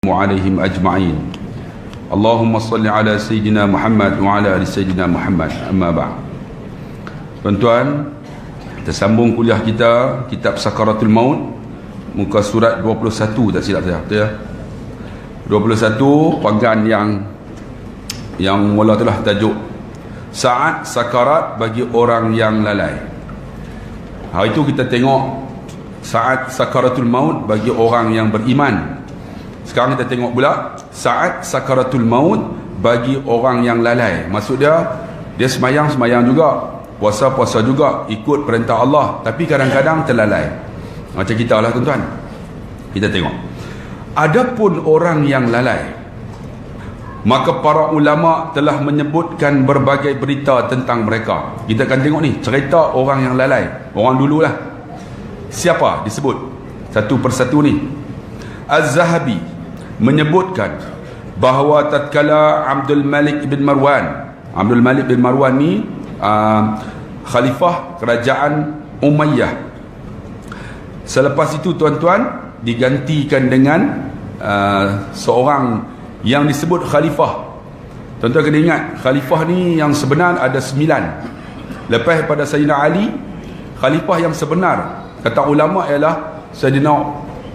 عليهم أجمعين اللهم صل على سيدنا محمد وعلى آل سيدنا محمد أما بعد. Tuan-tuan, kita sambung kuliah kita kitab Sakaratul Maut, muka surat 21 tak silap saya, betul ya? 21 panggan yang mula itulah tajuk saat sakarat bagi orang yang lalai. Hari itu kita tengok saat sakaratul maut bagi orang yang beriman. Sekarang kita tengok pula saat sakaratul maut bagi orang yang lalai. Maksud dia semayang juga, puasa juga, ikut perintah Allah, tapi kadang-kadang terlalai. Macam kita lah tuan-tuan. Kita tengok. Adapun orang yang lalai, maka para ulama telah menyebutkan berbagai berita tentang mereka. Kita akan tengok ni cerita orang yang lalai, orang dululah. Siapa disebut satu persatu ni? Az-Zahabi menyebutkan bahawa tatkala Abdul Malik bin Marwan ni khalifah kerajaan Umayyah. Selepas itu tuan-tuan digantikan dengan seorang yang disebut khalifah. Tuan-tuan kena ingat, khalifah ni yang sebenar ada 9. Lepas pada Sayyidina Ali, khalifah yang sebenar kata ulama ialah Sayyidina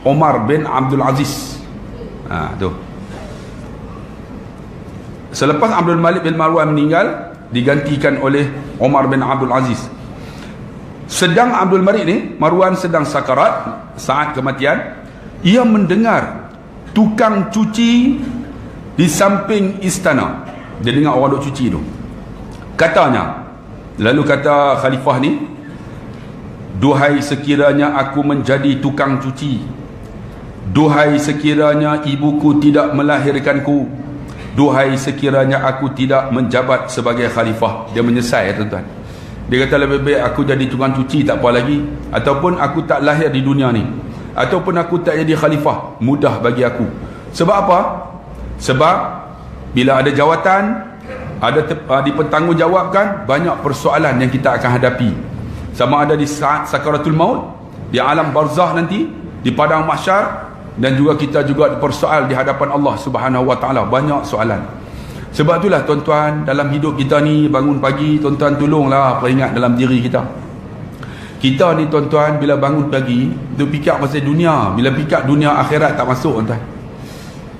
Umar bin Abdul Aziz. Tu. Selepas Abdul Malik bin Marwan meninggal, digantikan oleh Umar bin Abdul Aziz. Sedang Abdul Malik ni, Marwan sedang sakarat saat kematian, ia mendengar tukang cuci di samping istana. Dia dengar orang duk cuci tu. Katanya, lalu kata khalifah ni, duhai sekiranya aku menjadi tukang cuci, duhai sekiranya ibuku tidak melahirkanku, duhai sekiranya aku tidak menjabat sebagai khalifah. Dia menyesal ya tuan-tuan. Dia kata lebih baik aku jadi tukang cuci tak apa lagi, ataupun aku tak lahir di dunia ni, ataupun aku tak jadi khalifah, mudah bagi aku. Sebab apa? Sebab bila ada jawatan, ada dipertanggungjawabkan, banyak persoalan yang kita akan hadapi. Sama ada di saat sakaratul maut, di alam barzah nanti, di padang mahsyar, dan juga kita juga bersoal di hadapan Allah Subhanahu Wa Taala. Banyak soalan. Sebab itulah tuan-tuan, dalam hidup kita ni, bangun pagi, tuan-tuan tolonglah peringat dalam diri kita. Kita ni tuan-tuan, bila bangun pagi duk fikir pasal dunia, bila fikir dunia, akhirat tak masuk tuan-tuan.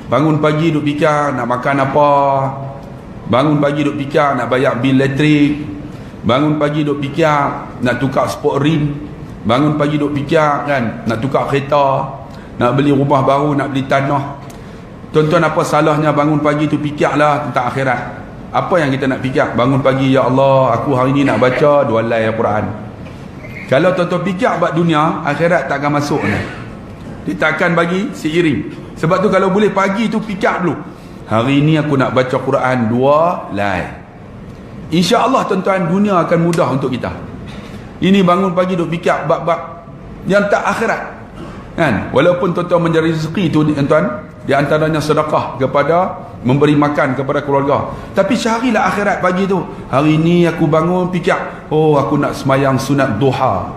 Bangun pagi duk fikir nak makan apa, bangun pagi duk fikir nak bayar bil elektrik, bangun pagi duk fikir nak tukar sport rim, bangun pagi duk fikir kan nak tukar kereta, nak beli rumah baru, nak beli tanah. Tuan-tuan, apa salahnya bangun pagi tu fikirlah tentang akhirat? Apa yang kita nak fikir? Bangun pagi, ya Allah, aku hari ni nak baca 2 lai Al-Quran. Kalau tuan-tuan fikir buat dunia, akhirat tak akan masuk. Dia tak akan bagi seiring. Sebab tu kalau boleh pagi tu fikir dulu, hari ni aku nak baca Quran 2 lai. InsyaAllah tuan-tuan, dunia akan mudah untuk kita. Ini bangun pagi duk fikir bab-bab yang tak akhirat, kan? Walaupun tuan-tuan mencari rezeki tu tuan-tuan, di antaranya sedekah kepada, memberi makan kepada keluarga, tapi carilah akhirat pagi tu. Hari ni aku bangun fikir, oh aku nak semayang sunat duha.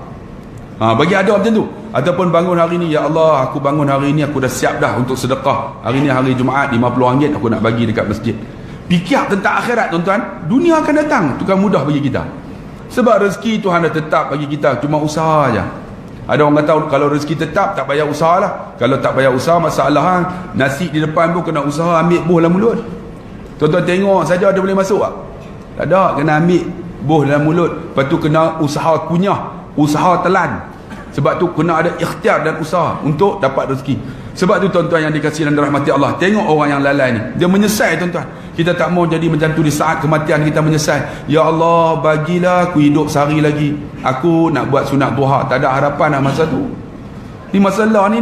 Bagi ada macam tu. Ataupun bangun hari ni, ya Allah, aku bangun hari ni, aku dah siap dah untuk sedekah. Hari ni hari Jumaat, RM50 aku nak bagi dekat masjid. Fikir tentang akhirat tuan-tuan, dunia akan datang, tu kan mudah bagi kita. Sebab rezeki Tuhan dah tetap bagi kita, cuma usaha aja. Ada orang kata kalau rezeki tetap tak payah usaha lah. Kalau tak payah usaha, masalah nasi di depan pun kena usaha ambil buh dalam mulut. Tuan-tuan tengok saja ada boleh masuk tak? Tak ada, kena ambil buh dalam mulut. Lepas tu kena usaha kunyah, usaha telan. Sebab tu kena ada ikhtiar dan usaha untuk dapat rezeki. Sebab tu tuan-tuan yang dikasihi dan dirahmati Allah, tengok orang yang lalai ni, dia menyesal tuan-tuan. Kita tak mau jadi macam tu di saat kematian kita menyesal. Ya Allah, bagilah aku hidup sehari lagi, aku nak buat sunat duha. Tak ada harapan lah masa tu. Ni masalah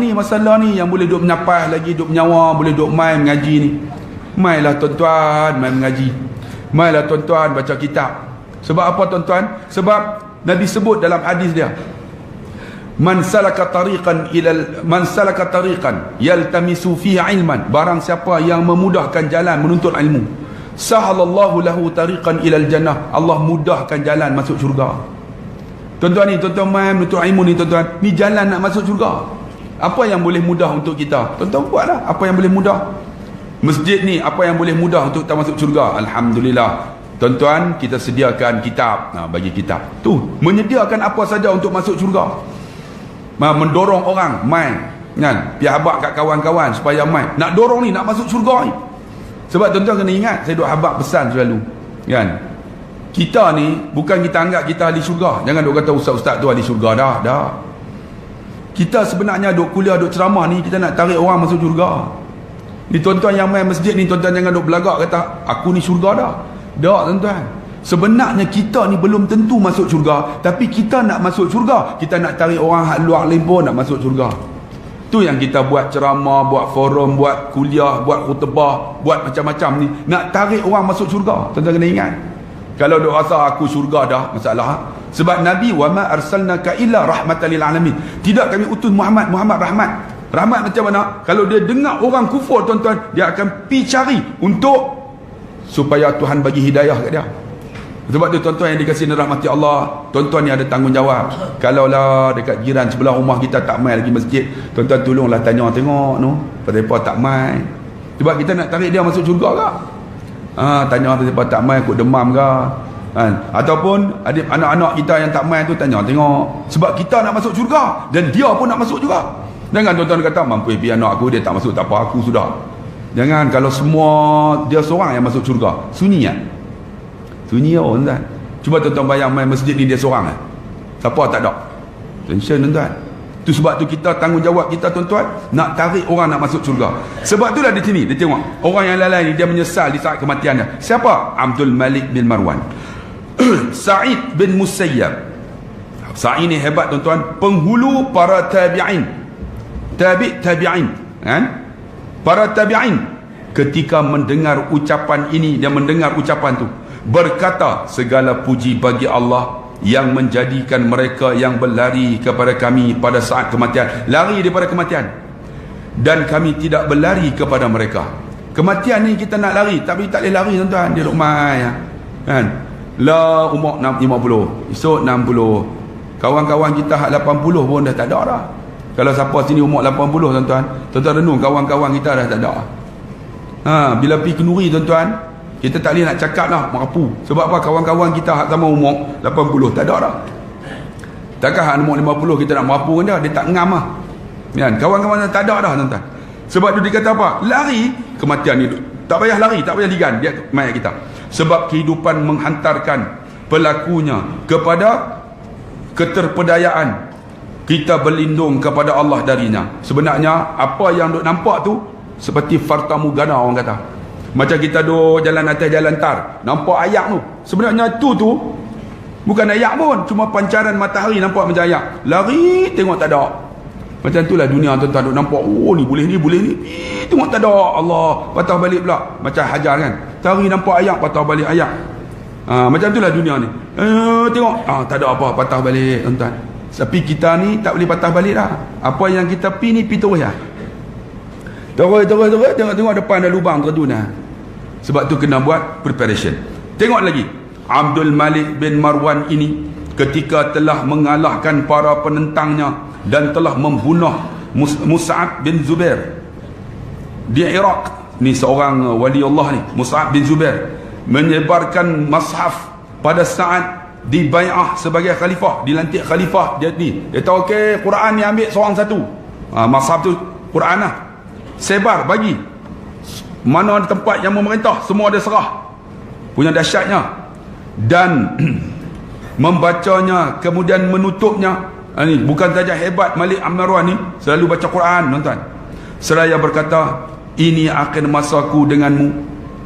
ni yang boleh duk menyapai lagi, duk menyawa, boleh duk main mengaji ni. Mainlah tuan-tuan, main mengaji. Mainlah tuan-tuan baca kitab. Sebab apa tuan-tuan? Sebab Nabi sebut dalam hadis dia, Man salaka tariqan yaltamisu fihi ilman, barang siapa yang memudahkan jalan menuntut ilmu, sahalallahu lahu tariqan ilal jannah, Allah mudahkan jalan masuk syurga. Tuan-tuan ni, tuan-tuan main menuntut ilmu ni tuan-tuan, ni jalan nak masuk syurga. Apa yang boleh mudah untuk kita? Tuan-tuan buatlah apa yang boleh mudah. Masjid ni apa yang boleh mudah untuk kita masuk syurga? Alhamdulillah. Tuan-tuan, kita sediakan kitab. Bagi kitab. Tu, menyediakan apa saja untuk masuk syurga. Mendorong orang mai, kan? Pi habaq kat kawan-kawan supaya mai. Nak dorong ni nak masuk syurga ni. Sebab tuan-tuan kena ingat, saya duk habaq pesan selalu, kan? Kita ni bukan kita anggap kita ahli syurga. Jangan duk kata ustaz-ustaz tu ahli syurga dah. Kita sebenarnya duk kuliah, duk ceramah ni, kita nak tarik orang masuk syurga. Ni tuan-tuan yang main masjid ni, tuan-tuan jangan duk belagak kata aku ni syurga dah. Tak, tuan-tuan. Sebenarnya kita ni belum tentu masuk syurga, tapi kita nak masuk syurga. Kita nak tarik orang hak luar lain pun nak masuk syurga. Tu yang kita buat ceramah, buat forum, buat kuliah, buat khutbah, buat macam-macam ni, nak tarik orang masuk syurga. Tuan-tuan kena ingat. Kalau duk rasa aku syurga dah, masalah. Sebab Nabi, wa ma arsalnaka illa rahmatan lil alamin. Tidak kami utus Muhammad rahmat. Rahmat macam mana? Kalau dia dengar orang kufur, tuan-tuan, dia akan pi cari untuk supaya Tuhan bagi hidayah kat dia. Sebab tu tuan-tuan yang dikasihi rahmati Allah, tuan-tuan ni ada tanggungjawab. Kalaulah dekat jiran sebelah rumah kita tak mai lagi masjid, tuan-tuan tolonglah tanya tengok no, kenapa tak mai. Sebab kita nak tarik dia masuk syurga ke? Tanya kenapa tak mai, kok demam ke? Ataupun adik anak-anak kita yang tak mai tu tanya tengok. Sebab kita nak masuk syurga dan dia pun nak masuk juga. Jangan tuan-tuan kata mampu pi anak aku dia tak masuk, tak apa, aku sudah. Jangan, kalau semua dia seorang yang masuk syurga, sunyi kan? Sunyi tuan-tuan. Cuba tuan-tuan bayang main masjid ni dia seorang kan? Siapa tak ada? Tension tuan-tuan. Tu sebab tu kita tanggungjawab kita tuan-tuan nak tarik orang nak masuk syurga. Sebab tu lah di sini dia tengok orang yang lain ni dia menyesal di saat kematian dia. Siapa? Abdul Malik bin Marwan. Sa'id bin Musayyab. Sa'id ni hebat tuan-tuan, penghulu para tabi'in. Tabi'in, kan? Para tabi'in ketika mendengar ucapan ini, dia mendengar ucapan tu, berkata, segala puji bagi Allah yang menjadikan mereka yang berlari kepada kami pada saat kematian, lari daripada kematian, dan kami tidak berlari kepada mereka. Kematian ni kita nak lari, tapi tak boleh lari tuan-tuan, dia duk mai kan. La umur 50, esok 60, kawan-kawan kita hak 80 pun dah tak ada dah. Kalau siapa sini umur 80 tuan-tuan, tuan-tuan renung kawan-kawan kita dah tak ada. Bila pergi kenduri tuan-tuan, kita tak boleh nak cakap lah merapu. Sebab apa? Kawan-kawan kita hak sama umur 80 tak ada dah. Takkan hak umur 50 kita nak merapu kan dia tak ngam lah. Kan? Kawan-kawan tak ada dah tuan-tuan. Sebab tu dia kata apa? Lari kematian ni. Tak payah lari, tak payah ligan dia mayat kita. Sebab kehidupan menghantarkan pelakunya kepada keterpedayaan. Kita berlindung kepada Allah darinya. Sebenarnya apa yang duk nampak tu seperti fartamugana orang kata. Macam kita duk jalan atas jalan tar, nampak ayak tu. Sebenarnya tu bukan ayak pun, cuma pancaran matahari nampak macam ayak. Lari tengok tak ada. Macam itulah dunia tuan-tuan, duk nampak oh ni boleh ni. Tengok tak ada. Allah patah balik pula. Macam Hajar kan. Tari nampak ayak, patah balik ayak. Macam itulah dunia ni. Tengok tak ada apa, patah balik tuan-tuan. Tapi kita ni tak boleh patah balik dah. Apa yang kita pi ni pi terus lah. Terus tengok depan ada lubang terjun lah. Sebab tu kena buat preparation. Tengok lagi, Abdul Malik bin Marwan ini ketika telah mengalahkan para penentangnya dan telah membunuh Mus'ab bin Zubair di Iraq. Ni seorang wali Allah ni, Mus'ab bin Zubair, menyebarkan mushaf pada saat di bai'ah sebagai khalifah, dilantik khalifah. Dia tahu okey, Quran ni ambil seorang satu. Mushaf tu Quran lah, sebar bagi mana tempat yang memerintah, semua dia serah. Punya dahsyatnya. Dan membacanya kemudian menutupnya. Ni bukan saja hebat Malik bin Marwan ni, selalu baca Quran tuan-tuan. Seraya berkata, ini akhir masaku denganmu.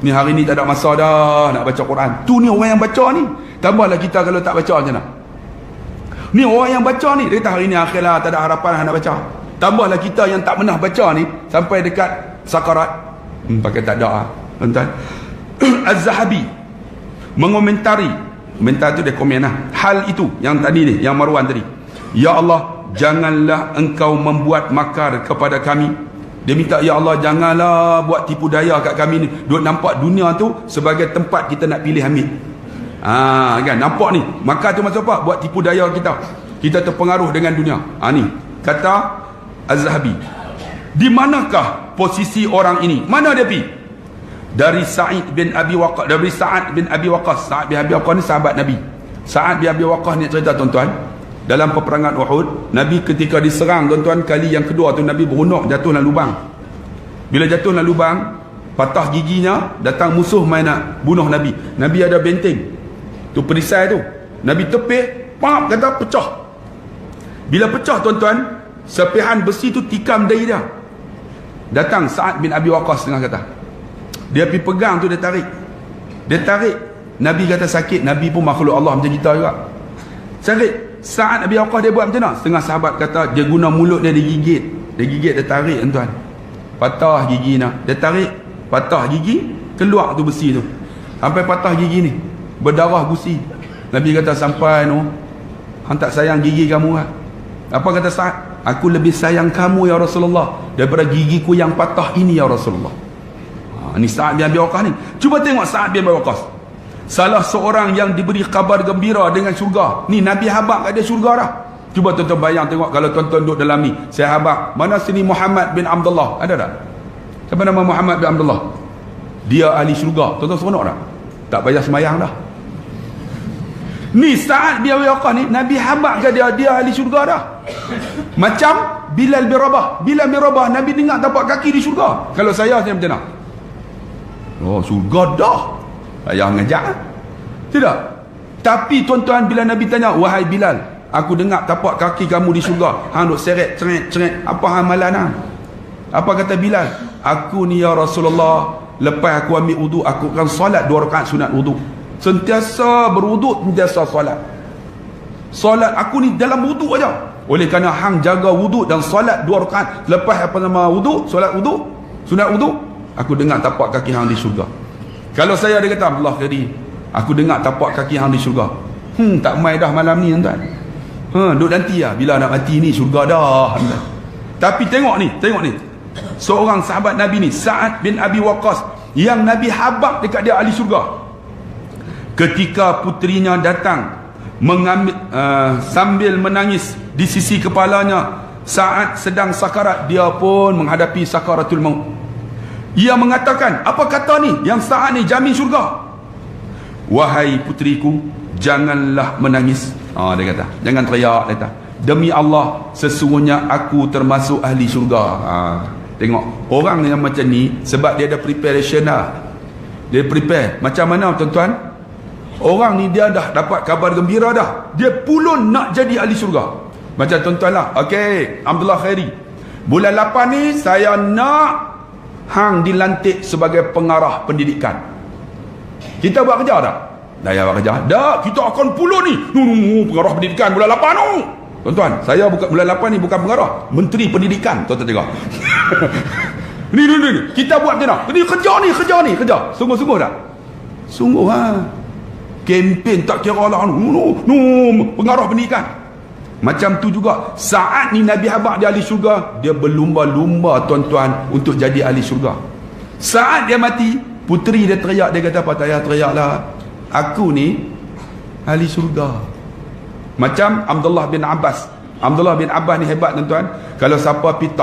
Ni hari ni tak ada masa dah nak baca Quran. Tu ni orang yang baca ni. Tambahlah kita kalau tak baca macam mana. Ni orang yang baca ni, dia kata hari ni akhir lah, tak ada harapan nak baca. Tambahlah kita yang tak pernah baca ni, sampai dekat sakarat, pakai tak ada tuan-tuan. Az-Zahabi mengomentari, komentar tu dia komen lah, hal itu yang tadi ni, yang Marwan tadi. Ya Allah, janganlah engkau membuat makar kepada kami. Dia minta, ya Allah janganlah buat tipu daya kat kami ni. Duk nampak dunia tu sebagai tempat kita nak pilih ambil. Kan nampak ni, maka tu maksud apa? Buat tipu daya kita. Kita terpengaruh dengan dunia. Ni kata Az-Zahabi. Di manakah posisi orang ini? Mana dia pergi? Dari Sa'id bin Abi Waqqas. Dari Sa'ad bin Abi Waqqas. Sa'ad bin Abi Waqqas ni sahabat Nabi. Sa'ad bin Abi Waqqas ni cerita tuan-tuan, dalam peperangan Uhud, Nabi ketika diserang tuan-tuan, kali yang kedua tu Nabi berunuk jatuh dalam lubang. Bila jatuh dalam lubang, patah giginya, datang musuh main nak bunuh Nabi. Nabi ada benteng tu, perisai tu, Nabi tepih, pap, kata pecah. Bila pecah tuan-tuan, sepihan besi tu tikam dahi dia. Datang Sa'ad bin Abi Waqqas tengah kata, dia pergi pegang tu, dia tarik. Nabi kata sakit. Nabi pun makhluk Allah macam kita juga, sakit. Sa'ad Abi Waqqas dia buat macam mana? Setengah sahabat kata dia guna mulut dia, dia gigit, dia tarik tuan-tuan, patah gigi nak, dia tarik, patah gigi, keluar tu besi tu, sampai patah gigi ni, berdarah gusi. Nabi kata sampai no, hang tak sayang gigi kamu lah. Apa kata Sa'ad? Aku lebih sayang kamu ya Rasulullah daripada gigiku yang patah ini ya Rasulullah. Ni Sa'ad bin Abi Waqqas ni. Cuba tengok Sa'ad bin Abi Waqqas, salah seorang yang diberi kabar gembira dengan syurga. Ni Nabi habaq kat dia syurga dah. Cuba tuan-tuan bayang tengok kalau tuan-tuan duduk dalam ni. Saya habaq, mana sini Muhammad bin Abdullah, ada tak? Siapa nama Muhammad bin Abdullah? Dia ahli syurga. Tuan-tuan seronok tak? Tak payah semayang dah. Ni Sa'ad bin Abi Waqqas ni, Nabi habaq kat dia, dia ahli syurga dah. Macam Bilal bin Rabah. Bilal bin Rabah, Nabi dengar tapak kaki di syurga. Kalau saya macam mana? Oh, syurga dah, saya ngajak. Tidak. Tapi tuan-tuan, bila Nabi tanya, wahai Bilal, aku dengar tapak kaki kamu di syurga, hang duk seret ceret, apa amalan hang? Apa kata Bilal? Aku ni ya Rasulullah, lepas aku ambil wudu, aku akan solat 2 rakaat sunat wudu. Sentiasa berwudu, sentiasa solat. Solat aku ni dalam wudu aja. Oleh kerana hang jaga wudu dan solat 2 rakaat lepas wudu, solat wudu, sunat wudu, aku dengar tapak kaki hang di syurga. Kalau saya, dia kata, Allah kiri, aku dengar tapak kaki hang di syurga. Tak mai dah malam ni tuan. Duduk nanti lah, bila nak mati ni syurga dah. Tapi tengok ni, seorang sahabat Nabi ni, Sa'ad bin Abi Waqqas, yang Nabi habaq dekat dia ahli syurga. Ketika putrinya datang mengambil sambil menangis di sisi kepalanya, Sa'ad sedang sakarat, dia pun menghadapi sakaratul maut. Ia mengatakan, apa kata ni yang Sa'ad ni jamin syurga? Wahai putriku, janganlah menangis. Dia kata, jangan teriak. Dia kata, demi Allah, sesungguhnya aku termasuk ahli syurga. Tengok, orang yang macam ni, sebab dia ada preparation dah. Dia prepare. Macam mana tuan-tuan? Orang ni dia dah dapat kabar gembira dah, dia pulun nak jadi ahli syurga. Macam tuan-tuan lah, okey, Abdullah Khairi, bulan 8 ni saya nak hang dilantik sebagai pengarah pendidikan. Kita buat kerja tak? Dah buat kerja. Dah, kita akan pulun ni. Pengarah pendidikan bulan 8 tu. Tuan-tuan, saya bukan bulan 8 ni bukan pengarah, menteri pendidikan. Tuan-tuan tengok. Ni. Kita buat macam mana? Ni kerja. Sungguh-sungguh tak? Sungguh ha. Kempen tak kira lah. Pengarah pendidikan. Macam tu juga Sa'ad ni, Nabi habaq dia ahli syurga, dia berlumba-lumba tuan-tuan untuk jadi ahli syurga. Saat dia mati, puteri dia teriak, dia kata, apa tak payah teriak lah, aku ni ahli syurga. Macam Abdullah bin Abbas ni hebat tuan-tuan. Kalau siapa pergi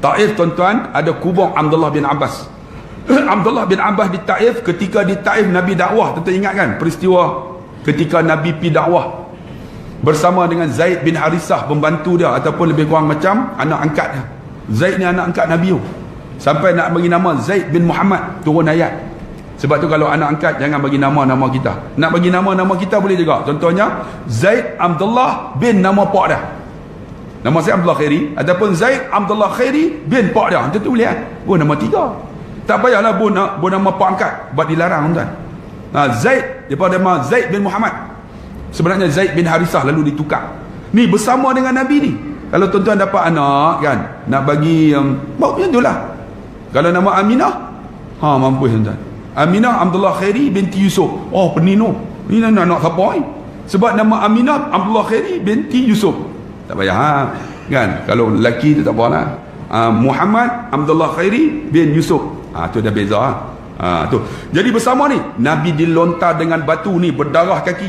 Taif tuan-tuan, ada kubur Abdullah bin Abbas. Abdullah bin Abbas di Taif, ketika di Taif Nabi dakwah, tuan-tuan ingat kan peristiwa ketika Nabi pergi dakwah bersama dengan Zaid bin Harisah, pembantu dia ataupun lebih kurang macam anak angkat dia. Zaid ni anak angkat Nabi tu, sampai nak bagi nama Zaid bin Muhammad, turun ayat. Sebab tu kalau anak angkat jangan bagi nama-nama kita. Nak bagi nama-nama kita boleh juga. Contohnya Zaid Abdullah bin nama pak dia, nama saya Abdullah Khairi, ataupun Zaid Abdullah Khairi bin pak dia, tentu boleh kan? Nama 3. Tak payahlah nama pak angkat, buat dilarang tuan. Zaid daripada nama Zaid bin Muhammad, sebenarnya Zaid bin Harisah, lalu ditukar. Ni bersama dengan Nabi ni. Kalau tuan-tuan dapat anak kan, nak bagi macam itulah. Kalau nama Aminah, mampu tuan-tuan. Aminah Abdullah Khairi binti Yusuf. Oh, penino. Ni anak siapa ni? Sebab nama Aminah Abdullah Khairi binti Yusuf. Tak payah kan. Kalau lelaki tu tak apa lah. Muhammad Abdullah Khairi bin Yusuf. Tu dah beza tu. Jadi bersama ni Nabi dilontar dengan batu ni, berdarah kaki.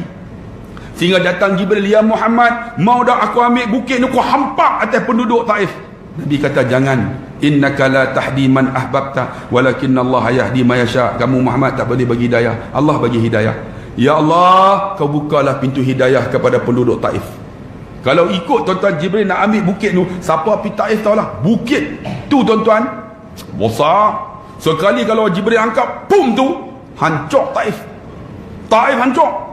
Sehingga datang Jibril, ya Muhammad, mau dah aku ambil bukit ni, aku hampak atas penduduk Taif. Nabi kata, jangan. Innaka la tahdi man ahbabta walakin Allah yahdi ma yasha. Kamu Muhammad tak boleh bagi hidayah, Allah bagi hidayah. Ya Allah, kau bukalah pintu hidayah kepada penduduk Taif. Kalau ikut tuan-tuan, Jibril nak ambil bukit tu, siapa pergi Taif tahulah, bukit tu tuan-tuan besar. Sekali kalau Jibril angkat, pum tu, hancur Taif. Taif hancur.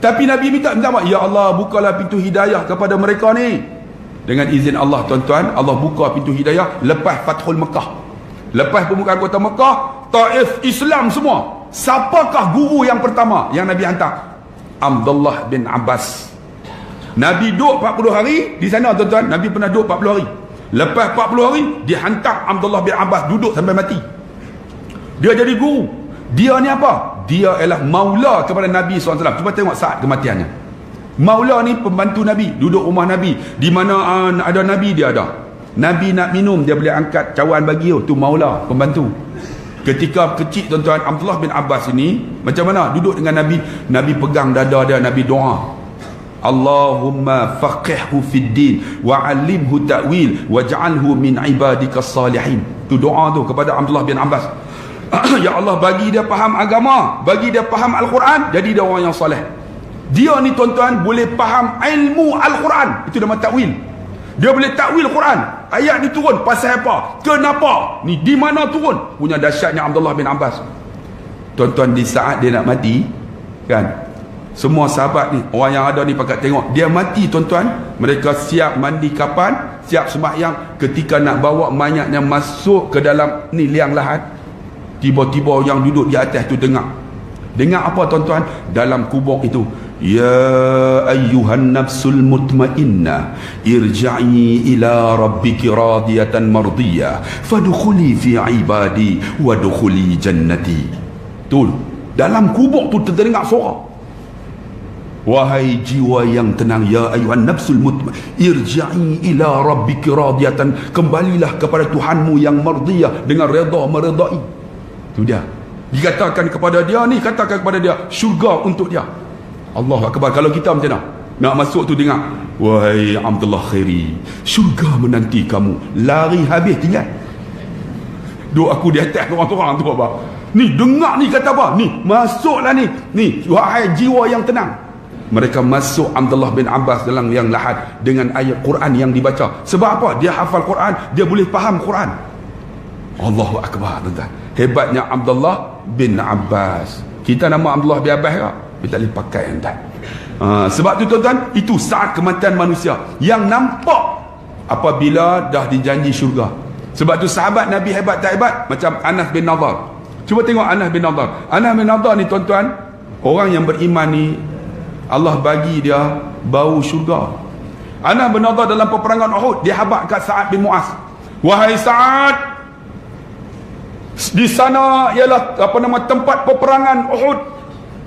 Tapi Nabi minta apa? Ya Allah, bukalah pintu hidayah kepada mereka ni. Dengan izin Allah tuan-tuan, Allah buka pintu hidayah lepas Fathul Mekah. Lepas pembukaan kota Mekah, Taif Islam semua. Siapakah guru yang pertama yang Nabi hantar? Abdullah bin Abbas. Nabi duduk 40 hari di sana tuan-tuan. Nabi pernah duduk 40 hari. Lepas 40 hari, dihantar Abdullah bin Abbas duduk sampai mati. Dia jadi guru. Dia ni apa? Dia ialah maula kepada Nabi SAW. Cuba tengok saat kematiannya. Maula ni pembantu Nabi, duduk rumah Nabi. Di mana ada Nabi, dia ada. Nabi nak minum, dia boleh angkat cawan bagi tu maula, pembantu. Ketika kecil tuan-tuan, Abdullah bin Abbas ini macam mana? Duduk dengan Nabi, Nabi pegang dada dia, Nabi doa. Allahumma faqihhu fid din wa 'allimhu ta'wil waj'alhu min ibadikas salihin. Tu doa tu kepada Abdullah bin Abbas. Ya Allah, bagi dia faham agama, bagi dia faham Al-Quran, jadi dia orang yang soleh. Dia ni tuan-tuan boleh faham ilmu Al-Quran. Itu nama takwil. Dia boleh takwil Quran. Ayat ni turun pasal apa? Kenapa? Ni di mana turun? Punya dahsyatnya Abdullah bin Abbas. Tuan-tuan, di saat dia nak mati kan, semua sahabat ni, orang yang ada ni pakat tengok dia mati tuan-tuan. Mereka siap mandi kapan, siap sembahyang. Ketika nak bawa mayatnya masuk ke dalam ni liang lahat, tiba-tiba yang duduk di atas tu dengar apa tuan-tuan? Dalam kubur itu, ya ayyuhan nafsul mutmainnah irja'i ila rabbiki radiyatan mardiyah fadkhuli fi ibadi wadkhuli jannati. Betul, dalam kubur tu terdengar suara, wahai jiwa yang tenang, ya ayyuhan nafsul mutmainnah irja'i ila rabbiki radiyatan, kembalilah kepada Tuhanmu yang mardiyah, dengan redha meredai. Itu dia. Dikatakan kepada dia ni, katakan kepada dia, syurga untuk dia. Allah Akbar. Kalau kita macam mana? Nak masuk tu dengar, wahai Abdullah Khairi, syurga menanti kamu. Lari habis tinggal. Duk aku di atas orang-orang tu apa? Ni dengar ni kata apa? Ni masuklah ni. Ni wahai jiwa yang tenang. Mereka masuk Abdullah bin Abbas dalam yang lahat dengan ayat Quran yang dibaca. Sebab apa? Dia hafal Quran, dia boleh faham Quran. Allahu Akbar tuan-tuan. Hebatnya Abdullah bin Abbas. Kita nama Abdullah bin Abbas ke? Kita boleh pakai tuan. Sebab tu tuan-tuan, itu saat kematian manusia yang nampak apabila dah dijanji syurga. Sebab tu sahabat Nabi hebat tak hebat? Macam Anas bin Nadar. Cuba tengok Anas bin Nadar. Anas bin Nadar ni tuan-tuan, orang yang beriman ni Allah bagi dia bau syurga. Anas bin Nadar dalam peperangan Uhud, dia habaq kat Sa'ad bin Mu'az. Wahai Sa'ad, di sana ialah tempat peperangan Uhud.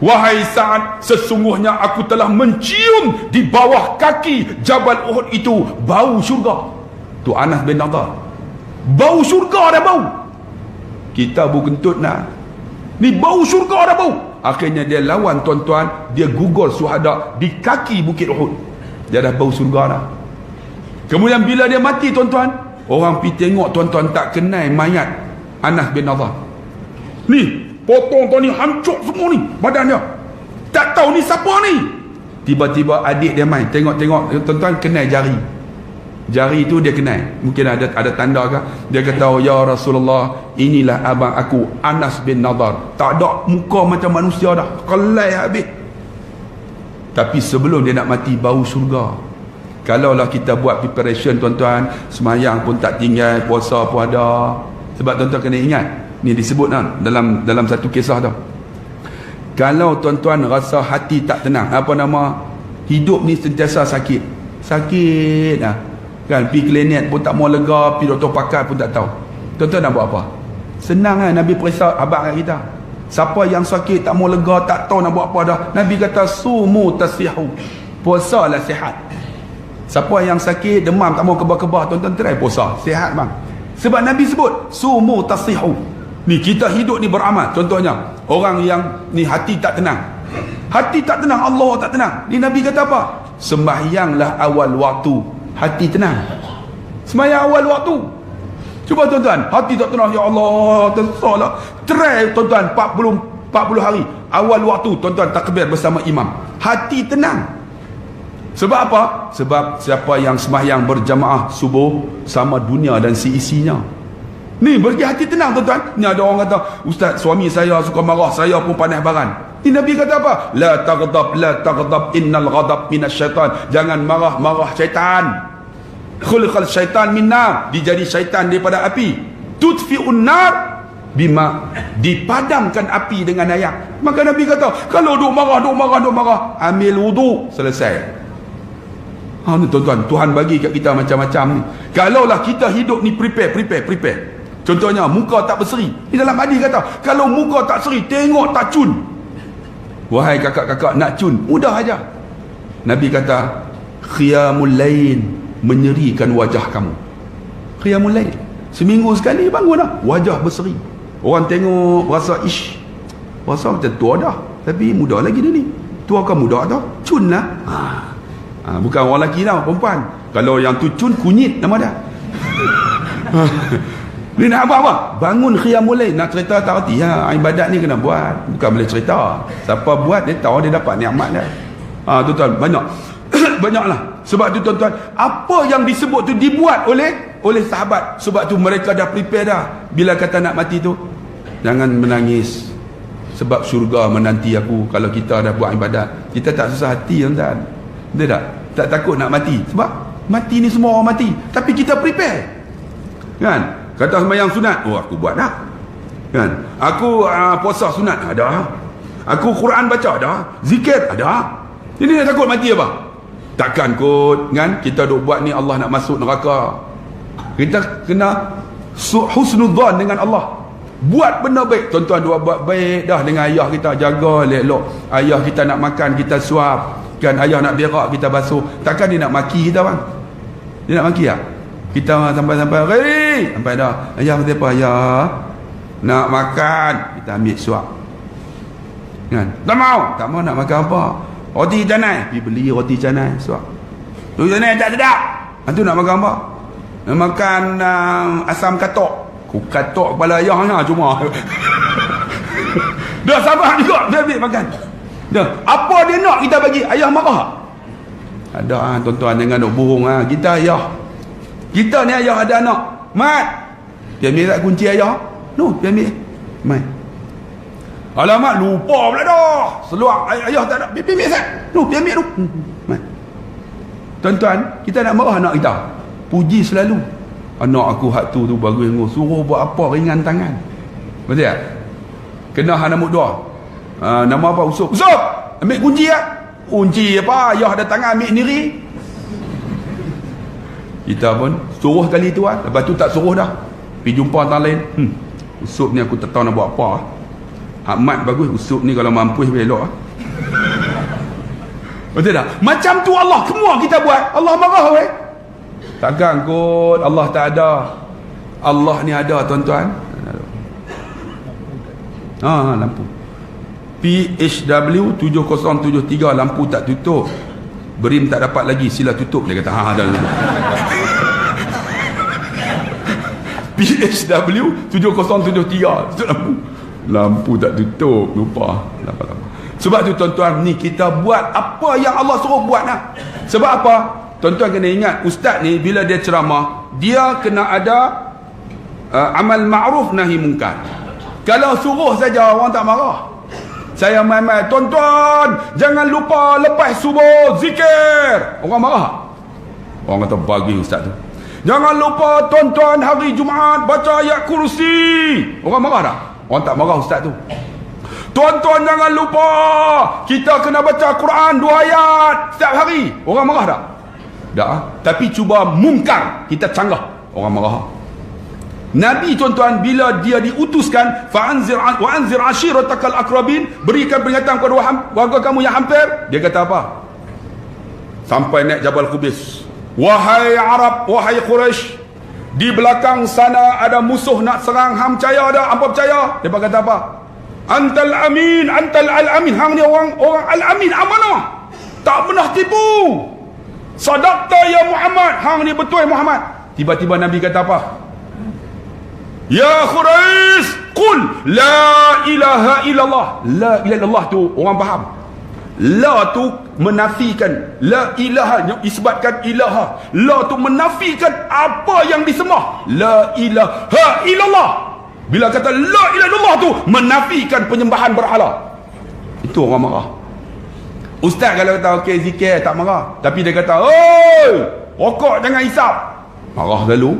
Wahai Sa'ad, sesungguhnya aku telah mencium di bawah kaki Jabal Uhud itu bau syurga. Tu Anas bin Nadar. Bau syurga dah bau. Kita berkentut nak. Ni bau syurga dah bau. Akhirnya dia lawan tuan-tuan, dia gugur syuhada di kaki Bukit Uhud. Dia dah bau syurga dah. Kemudian bila dia mati tuan-tuan, orang pergi tengok tuan-tuan, tak kenal mayat Anas bin Nadar. Ni potong tu ni, hancur semua ni badan dia, tak tahu ni siapa ni. Tiba-tiba adik dia main tengok tuan-tuan, kenal jari tu dia kenal. Mungkin ada tanda ke. Dia kata, ya Rasulullah, inilah abang aku Anas bin Nadar. Tak ada muka macam manusia dah, kelai habis. Tapi sebelum dia nak mati, bau syurga. Kalaulah kita buat preparation tuan-tuan, semayang pun tak tinggal, puasa pun ada. Sebab tuan-tuan kena ingat, ni disebut dalam satu kisah tu. Kalau tuan-tuan rasa hati tak tenang, hidup ni sentiasa sakit lah kan, pergi klinik pun tak mau lega, pergi doktor pakar pun tak tahu. Tuan-tuan nak buat apa? Senang kan, Nabi periksa abang kat kita. Siapa yang sakit tak mau lega, tak tahu nak buat apa dah, Nabi kata sumu tasihu, puasalah sihat. Siapa yang sakit demam tak mau kebah-kebah, tuan-tuan try puasa, sihat bang. Sebab Nabi sebut sumu tasihu. Ni kita hidup ni beramal. Contohnya orang yang ni hati tak tenang, hati tak tenang, Allah tak tenang. Ni Nabi kata apa? Sembahyanglah awal waktu, hati tenang. Sembahyang awal waktu. Cuba tuan-tuan, hati tak tenang, ya Allah, tersalah. Try tuan-tuan 40 hari awal waktu tuan-tuan takbir bersama imam, hati tenang. Sebab apa? Sebab siapa yang sembahyang berjamaah subuh sama dunia dan seisinya. Ni bagi hati tenang tuan-tuan. Ni ada orang kata, ustaz, suami saya suka marah, saya pun panas baran. Ni Nabi kata apa? La taghdab, innal ghadab minasyaitan. Jangan marah syaitan. Khuliqal syaitan min nar, dijadi syaitan daripada api. Tudfi'un nar bima, dipadamkan api dengan air. Maka Nabi kata, kalau duk marah, ambil wudu, selesai. Ni tuan-tuan, Tuhan bagi kat kita macam-macam ni. Kalaulah kita hidup ni prepare. Contohnya muka tak berseri. Di dalam hadis kata, kalau muka tak seri, tengok tak cun. Wahai kakak-kakak, nak cun mudah aja. Nabi kata, khiyamul lain, menyerikan wajah kamu. Qiyamul lail, seminggu sekali bangun dah, wajah berseri. Orang tengok rasa rasa macam tua dah, tapi muda lagi dia ni. Tua kan muda tau, cun lah. Bukan orang lelaki tau, perempuan. Kalau yang tu cun, kunyit nama dia. Ni nak apa? Bangun qiyamul lail, nak cerita tak reti. Ibadat ni kena buat, bukan boleh cerita. Siapa buat dia tahu, dia dapat nikmat dia. Tuan-tuan, banyaklah. Sebab tu tuan-tuan, apa yang disebut tu dibuat oleh sahabat. Sebab tu mereka dah prepare dah. Bila kata nak mati tu, jangan menangis, sebab syurga menanti aku. Kalau kita dah buat ibadat, kita tak susah hati tuan-tuan. Betul tak? Tak takut nak mati. Sebab mati ni semua orang mati, tapi kita prepare. Kan? Kata sembahyang sunat, aku buat dah. Kan? Aku puasa sunat, ada. Aku Quran baca, ada. Zikir, ada. Ini nak takut mati apa? Takkan kot, kan? Kita duk buat ni Allah nak masuk neraka. Kita kena husnudzan dengan Allah. Buat benda baik. Tuan-tuan duk buat baik dah dengan ayah kita, jaga elok. Ayah kita nak makan, kita suap. Kan, ayah nak berak, kita basuh. Takkan dia nak maki kita bang? Dia nak maki tak? Kita sampai sampai dah. Ayah kata apa? Ayah nak makan, kita ambil suap. Kan? Tak mau nak makan apa? Roti canai, pergi beli roti canai, suap. Roti canai tak sedap. Itu nak makan apa? Nak makan asam katok. Ku katok kepala ayah cuma. Dah sabar juga, dia ambil makan. Dah, apa dia nak kita bagi? Ayah marah. Ada tuan-tuan, jangan nak bohong. Kita ayah. Kita ni ayah ada anak. Mat, dia ambil tak kunci ayah? No, dia ambil. Mat. Alamak, lupa pula dah. Seluar ayah tak ada. Biar ambil sat. No, biar ambil tu. Mat. Tuan-tuan, kita nak marah anak kita. Puji selalu. Anak aku hak tu bagus, suruh buat apa ringan tangan. Betul tak? Kena hana muk doa. Nama apa? Usop. Ambil kunci tak? Kunci apa? Ayah ada tangan ambil sendiri. Kita pun suruh kali tu lah. Lepas tu tak suruh dah. Pergi jumpa orang lain. Usop ni aku tak tahu nak buat apa. Hak mat bagus, usop ni kalau mampu elok. Betul tak? Macam tu Allah semua kita buat. Allah marah weh. Takkan kot Allah tak ada. Allah ni ada tuan-tuan. Lampu PHW 7073, lampu tak tutup. Berim tak dapat lagi, sila tutup. Dia kata dah. PHW 7073, tutup lampu tak tutup, lupa. Sebab tu tuan-tuan, ni kita buat apa yang Allah suruh buat lah. Sebab apa? Tuan-tuan kena ingat, ustaz ni bila dia ceramah, dia kena ada amal ma'ruf nahi mungkar. Kalau suruh saja orang tak marah. Saya main-main, tuan-tuan jangan lupa lepas subuh zikir. Orang marah. Orang kata bagi ustaz tu. Jangan lupa tuan-tuan hari Jumaat baca ayat kursi. Orang marah tak? Orang tak marah ustaz tu. Tuan-tuan jangan lupa kita kena baca Quran 2 ayat setiap hari. Orang marah tak? Tak. Tapi cuba mungkar, kita canggah, orang marah. Nabi tuan-tuan bila dia diutuskan wa anzir ashiratakal aqrabin, berikan peringatan kepada warga kamu yang hampir, dia kata apa? Sampai naik Jabal Qubis, wahai Arab, wahai Quraisy, di belakang sana ada musuh nak serang, hang percaya ada? Hampa percaya? Dia kata apa? Antal amin, antal al-amin. Hang ni orang al-amin, amanah. Tak pernah tipu. Sadaqta ya Muhammad. Hang ni betul Muhammad. Tiba-tiba Nabi kata apa? Ya Quraisy, qul la ilaha illallah. La ilaha illallah tu orang faham. La tu menafikan, la ilaha isbatkan ilaha. La tu menafikan apa yang disembah. La ilaha illallah. Bila kata la ilaha illallah tu menafikan penyembahan berhala. Itu orang marah. Ustaz kalau kata okey zikir tak marah, tapi dia kata oi, rokok jangan hisap, marah lalu.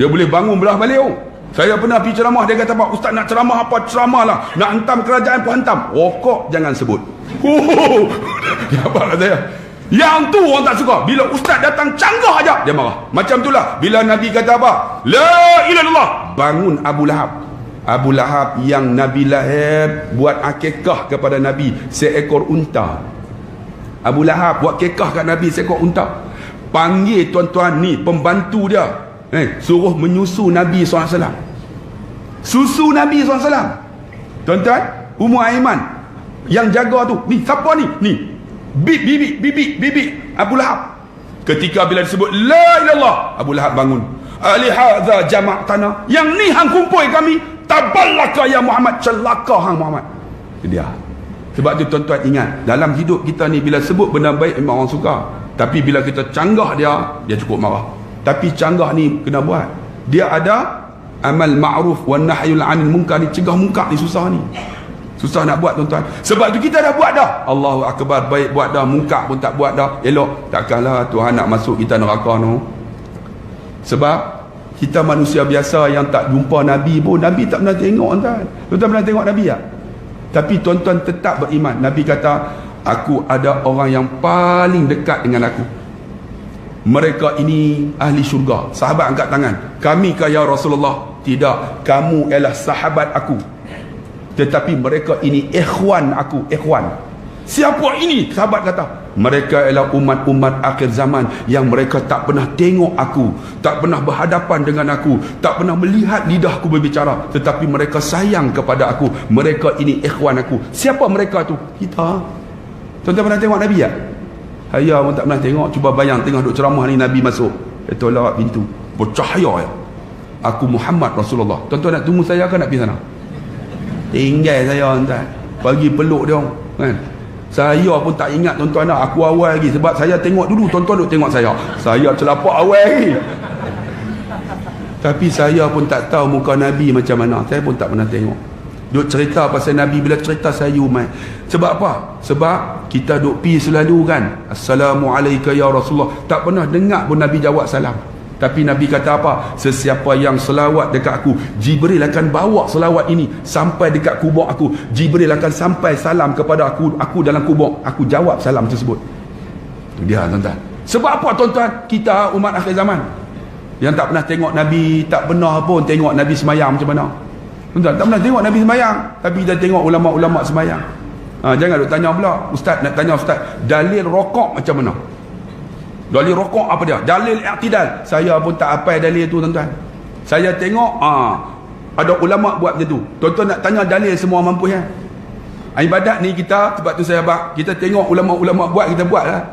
Dia boleh bangun belah balik. Saya pernah pergi ceramah, dia kata apa, ustaz nak ceramah apa ceramahlah, nak hantam kerajaan pun hantam, rokok jangan sebut. Apa saya? Yang tu orang tak suka. Bila ustaz datang canggah aja dia marah. Macam itulah bila Nabi kata apa? La ilaha illallah. Bangun Abu Lahab. Abu Lahab yang Nabi lahir buat akikah kepada Nabi seekor unta. Abu Lahab buat akikah kat Nabi seekor unta. Panggil tuan-tuan ni pembantu dia. Suruh menyusu Nabi SAW. Susu Nabi SAW. Tuan-tuan, Ummu Aiman yang jaga tu. Ni siapa ni? Ni bibi Abu Lahab. Ketika bila disebut la ilallah, Abu Lahab bangun. Alihadza jama'tana, yang ni hang kumpul kami, taballaka ya Muhammad, celaka hang Muhammad. Itu dia. Sebab tu tuan-tuan ingat, dalam hidup kita ni bila sebut benda baik memang orang suka, tapi bila kita canggah dia cukup marah. Tapi canggah ni kena buat. Dia ada amal ma'ruf wan nahyul 'anil munkar, ni cegah munkar ni susah ni. Susah nak buat tuan-tuan. Sebab tu kita dah buat dah. Allahu akbar, baik buat dah, munkar pun tak buat dah. Elok. Takkanlah Tuhan nak masuk kita neraka no. Sebab kita manusia biasa yang tak jumpa Nabi pun, Nabi tak pernah tengok tuan. Tuan-tuan pernah tengok Nabi tak? Tapi tuan-tuan tetap beriman. Nabi kata, aku ada orang yang paling dekat dengan aku. Mereka ini ahli syurga. Sahabat angkat tangan. Kami kah ya Rasulullah? Tidak. Kamu ialah sahabat aku. Tetapi mereka ini ikhwan aku. Ikhwan. Siapa ini? Sahabat kata, mereka ialah umat-umat akhir zaman yang mereka tak pernah tengok aku, tak pernah berhadapan dengan aku, tak pernah melihat lidahku berbicara, tetapi mereka sayang kepada aku. Mereka ini ikhwan aku. Siapa mereka tu? Kita. Tuan-tuan pernah tengok Nabi tak? Saya pun tak pernah tengok. Cuba bayang tengah duk ceramah ni, Nabi masuk, tolak pintu, bercahaya ya. Aku Muhammad Rasulullah. Tuan-tuan nak tunggu saya ke nak pergi sana? Tinggal saya tuan. Bagi peluk dia orang kan. Saya pun tak ingat tuan-tuan nak aku awal lagi, sebab saya tengok dulu tuan-tuan duk tengok saya celapak awal lagi. Tapi saya pun tak tahu muka Nabi macam mana. Saya pun tak pernah tengok. Duk cerita pasal Nabi, bila cerita saya umai. Sebab apa? Sebab kita duk pi selalu kan, Assalamualaikum ya Rasulullah. Tak pernah dengar pun Nabi jawab salam. Tapi Nabi kata apa? Sesiapa yang selawat dekat aku, Jibril akan bawa selawat ini sampai dekat kubur aku. Jibril akan sampai salam kepada aku dalam kubur. Aku jawab salam tersebut. Itu dia tuan-tuan. Sebab apa tuan-tuan? Kita umat akhir zaman yang tak pernah tengok Nabi, tak pernah pun tengok Nabi semayang macam mana. Tuan-tuan, tak pernah tengok Nabi semayang, tapi dah tengok ulama-ulama semayang. Jangan duk tanya pula, ustaz nak tanya ustaz, dalil rokok macam mana? Dalil rokok apa dia? Dalil i'tidal. Saya pun tak hafal dalil tu tuan-tuan. Saya tengok ada ulama buat macam tu. Tuan-tuan nak tanya dalil semua mampu ya. Ibadat ni kita, sebab tu saya kita tengok ulama-ulama buat, kita buatlah.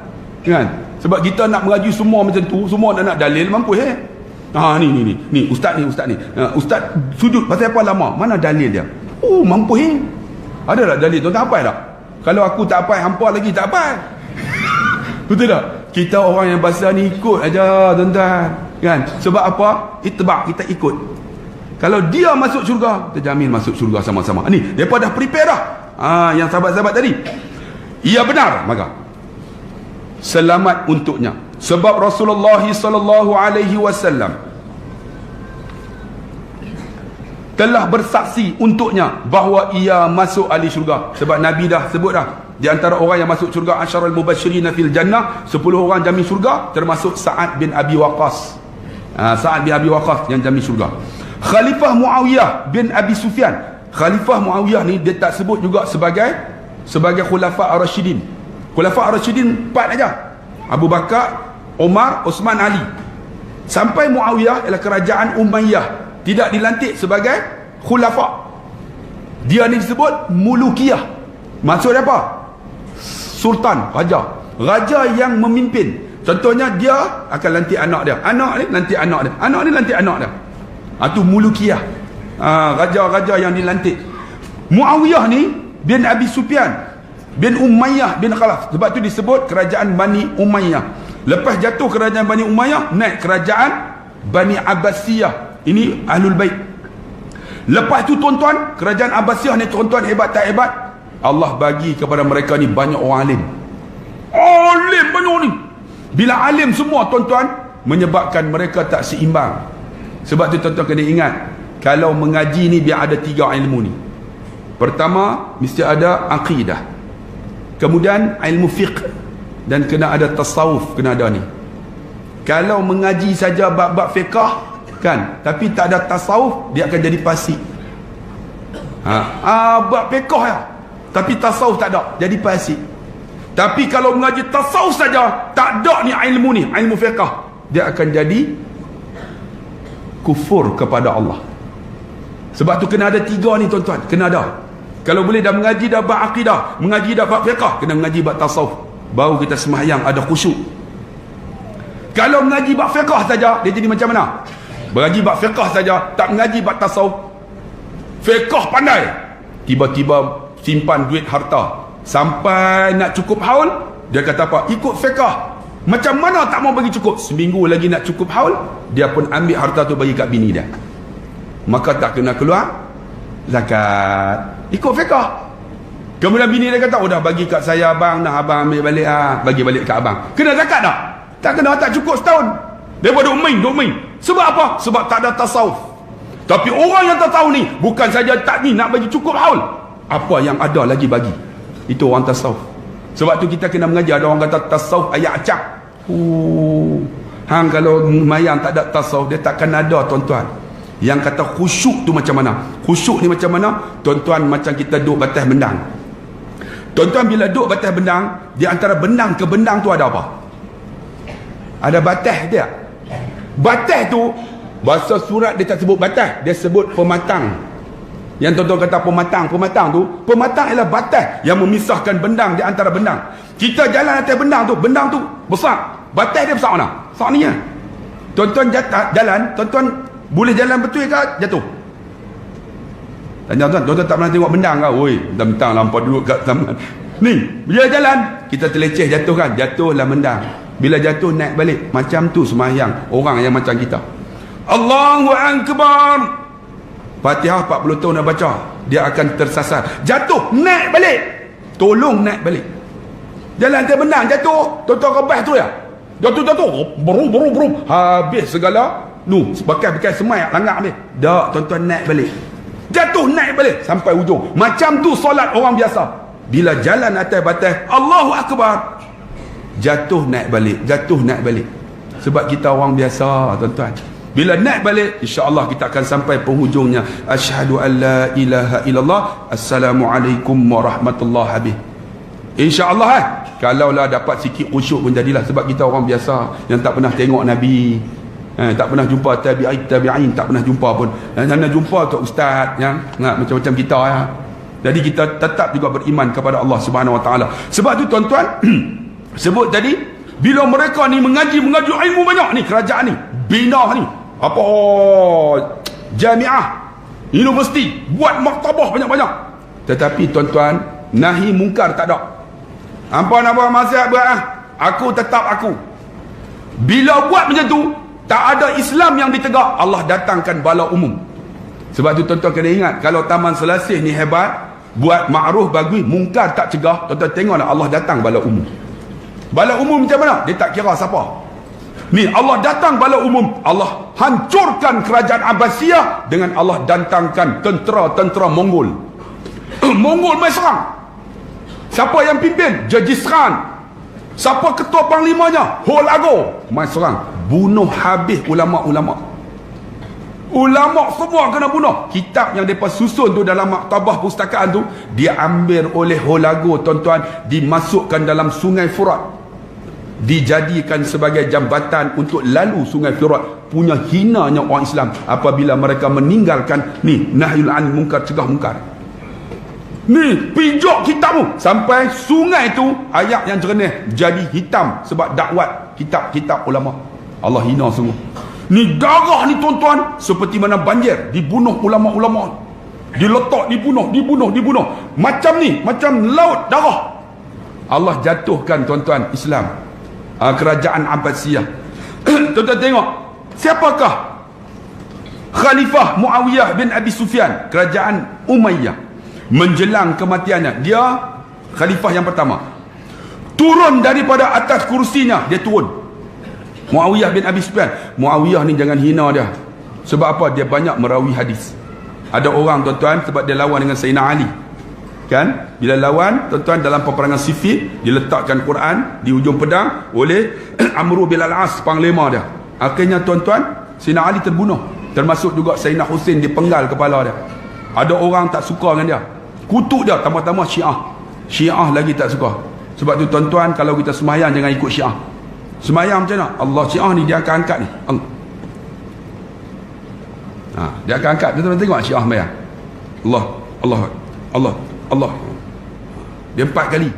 Kan? Sebab kita nak mengaji semua macam tu, semua nak dalil mampu ya. Ni ustaz ni. Ustaz sujud pasal apa lama? Mana dalil dia? Oh, mampu ya. Ada tak dalil? Tuan-tuan hafal tak? Kalau aku tak hafal, hampa lagi tak hafal. Betul tak? Kita orang yang bahasa ni ikut aja tuan-tuan kan. Sebab apa? Itba', kita ikut. Kalau dia masuk syurga, kita jamin masuk syurga sama-sama. Ni depa dah prepare dah. Yang sahabat-sahabat tadi, ia benar, maka selamat untuknya. Sebab Rasulullah sallallahu alaihi wasallam telah bersaksi untuknya bahawa ia masuk ahli syurga. Sebab Nabi dah sebut dah, di antara orang yang masuk syurga, asyarul mubasyirin fil jannah, 10 orang jamin syurga, termasuk Sa'ad bin Abi Waqqas. Sa'ad bin Abi Waqqas yang jamin syurga. Khalifah Muawiyah bin Abi Sufyan. Khalifah Muawiyah ni dia tak sebut juga sebagai khulafa ar-rasyidin. Khulafa ar-rasyidin 4 aja. Abu Bakar, Umar, Osman, Ali. Sampai Muawiyah ialah kerajaan Umayyah tidak dilantik sebagai khulafa. Dia ni disebut mulukiyah. Maksud apa? Sultan, raja yang memimpin. Contohnya dia akan lantik anak dia, anak ni lantik anak dia, anak ni lantik anak dia. Itu mulukiyah. Raja-raja yang dilantik. Muawiyah ni bin Abi Sufyan bin Umayyah bin Khalaf. Sebab tu disebut kerajaan Bani Umayyah. Lepas jatuh kerajaan Bani Umayyah, naik kerajaan Bani Abbasiyah. Ini Ahlul Bait. Lepas tu tuan-tuan, kerajaan Abbasiyah ni tuan-tuan hebat tak hebat? Allah bagi kepada mereka ni banyak orang alim. Alim banyak ni. Bila alim semua tuan-tuan, menyebabkan mereka tak seimbang. Sebab tu tuan-tuan kena ingat, kalau mengaji ni biar ada 3 ilmu ni. Pertama, mesti ada aqidah. Kemudian ilmu fiqh, dan kena ada tasawuf, kena ada ni. Kalau mengaji saja bab-bab fiqh kan, tapi tak ada tasawuf, dia akan jadi pasik. Bab fiqh ya, tapi tasawuf tak ada, jadi pasik. Tapi kalau mengaji tasawuf saja, tak ada ni ilmu ni, ilmu fiqh, dia akan jadi kufur kepada Allah. Sebab tu kena ada 3 ni tuan-tuan, kena ada. Kalau boleh dah mengaji dah bab akidah, mengaji dah bab fiqh, kena mengaji bab tasawuf, baru kita sembahyang ada khusyuk. Kalau mengaji bab fiqh saja, dia jadi macam mana? Mengaji bab fiqh saja, tak mengaji bab tasawuf. Fiqh pandai, tiba-tiba simpan duit harta sampai nak cukup haul, dia kata apa? Ikut fiqh. Macam mana tak mau bagi cukup? Seminggu lagi nak cukup haul, dia pun ambil harta tu bagi kat bini dia. Maka tak kena keluar zakat. Ikut fiqh. Kemudian bini dia kata, dah bagi kat saya abang, nah abang ambil balik, bagi balik kat abang. Kena zakat tak? Tak kena, tak cukup setahun. Dia duk main. Sebab apa? Sebab tak ada tasawuf. Tapi orang yang tak tahu ni, bukan saja tak ni nak bagi cukup haul, apa yang ada lagi bagi. Itu orang tasawuf. Sebab tu kita kena mengajar. Ada orang kata tasawuf ayat acak. Kalau mayang tak ada tasawuf, dia takkan ada tuan-tuan. Yang kata khusyuk tu macam mana? Khusyuk ni macam mana? Tuan-tuan, macam kita duduk batas bendang. Tuan-tuan bila duduk batas bendang, di antara bendang ke bendang tu ada apa? Ada batas dia. Batas tu, bahasa surat dia tak sebut batas, dia sebut pematang. Yang tuan-tuan kata pematang tu, pematang ialah batas yang memisahkan bendang di antara bendang. Kita jalan atas bendang tu besar. Batas dia besar mana? Besar ni ya. Tuan-tuan jalan, tuan-tuan boleh jalan betul ke jatuh? Tanya tuan-tuan tak pernah tengok bendang ke? Oi, bentang lampau duduk kat taman. Ni, bila jalan, kita terleceh jatuh kan? Jatuhlah bendang. Bila jatuh naik balik. Macam tu sembahyang orang yang macam kita. Allahu Akbar. Fatihah 40 tahun nak baca, dia akan tersasar. Jatuh, naik balik. Tolong naik balik. Jalan atas bendang, jatuh. Tuan-tuan rebah tu ya. Jatuh. Beru. Habis segala. Bekas semai langgar habis. Tak, tuan-tuan naik balik. Jatuh, naik balik. Sampai ujung. Macam tu solat orang biasa. Bila jalan atas batas, Allahu Akbar. Jatuh, naik balik. Sebab kita orang biasa, tuan-tuan. Bila naik balik, insya-Allah kita akan sampai penghujungnya. Asyhadu an la ilaha illallah, assalamualaikum warahmatullahi habis. Insya-Allah kalaulah dapat sikit khusyuk pun jadilah. Sebab kita orang biasa yang tak pernah tengok Nabi, tak pernah jumpa tabi'in, tak pernah jumpa pun. Hanya jumpa kat ustaz yang macam-macam kita ya. Jadi kita tetap juga beriman kepada Allah Subhanahu Wa Taala. Sebab tu tuan-tuan sebut tadi, bila mereka ni mengaji ilmu banyak ni, kerajaan ni bina ni apa, jamiah, universiti, buat maktabah banyak-banyak. Tetapi tuan-tuan, nahi mungkar tak ada. Apa nak buat maksiat buat aku tetap aku. Bila buat macam tu, tak ada Islam yang ditegak, Allah datangkan bala umum. Sebab tu tuan-tuan kena ingat, kalau Taman Selasih ni hebat, buat ma'ruf bagus, mungkar tak cegah, tuan-tuan tengoklah Allah datang bala umum. Bala umum macam mana? Dia tak kira siapa. Ni Allah datang bala umum, Allah hancurkan kerajaan Abbasiyah dengan Allah datangkan tentera Mongol. Mongol mai serang. Siapa yang pimpin? Genghis Khan. Siapa ketua panglimanya? Holago mai serang, bunuh habis ulama-ulama. Ulama semua kena bunuh. Kitab yang mereka susun tu dalam maktabah pustakaan tu, dia ambil oleh Holago tuan-tuan, dimasukkan dalam sungai Furat, dijadikan sebagai jambatan untuk lalu sungai Furat. Punya hinanya orang Islam apabila mereka meninggalkan ni nahyul anil munkar, cegah mungkar. Ni pijak kitabmu sampai sungai tu ayat yang jernih jadi hitam sebab dakwat kitab-kitab ulama. Allah hina sungguh. Ni darah ni tuan-tuan seperti mana banjir, dibunuh ulama-ulama, diletak, dibunuh macam ni, macam laut darah. Allah jatuhkan tuan-tuan Islam, kerajaan Abbasiyah. Tuan-tuan tengok siapakah Khalifah Muawiyah bin Abi Sufyan, kerajaan Umayyah. Menjelang kematiannya, dia khalifah yang pertama, turun daripada atas kursinya, dia turun. Muawiyah bin Abi Sufyan. Muawiyah ni jangan hina dia. Sebab apa? Dia banyak merawi hadis. Ada orang tuan-tuan, sebab dia lawan dengan Sayyidina Ali, kan? Bila lawan tuan-tuan dalam peperangan Siffin, diletakkan Quran di hujung pedang oleh Amr bin al-As, panglima dia. Akhirnya tuan-tuan, Sayyidina Ali terbunuh, termasuk juga Sayyidina Husain dipenggal kepala dia. Ada orang tak suka dengan dia, kutuk dia, tambah-tambah Syiah lagi tak suka. Sebab tu tuan-tuan, kalau kita semayang jangan ikut Syiah. Semayang macam mana? Allah, Syiah ni dia akan angkat ni Allah. Dia akan angkat. Tuan-tuan tengok Syiah semayang, Allah. Dia 4 kali.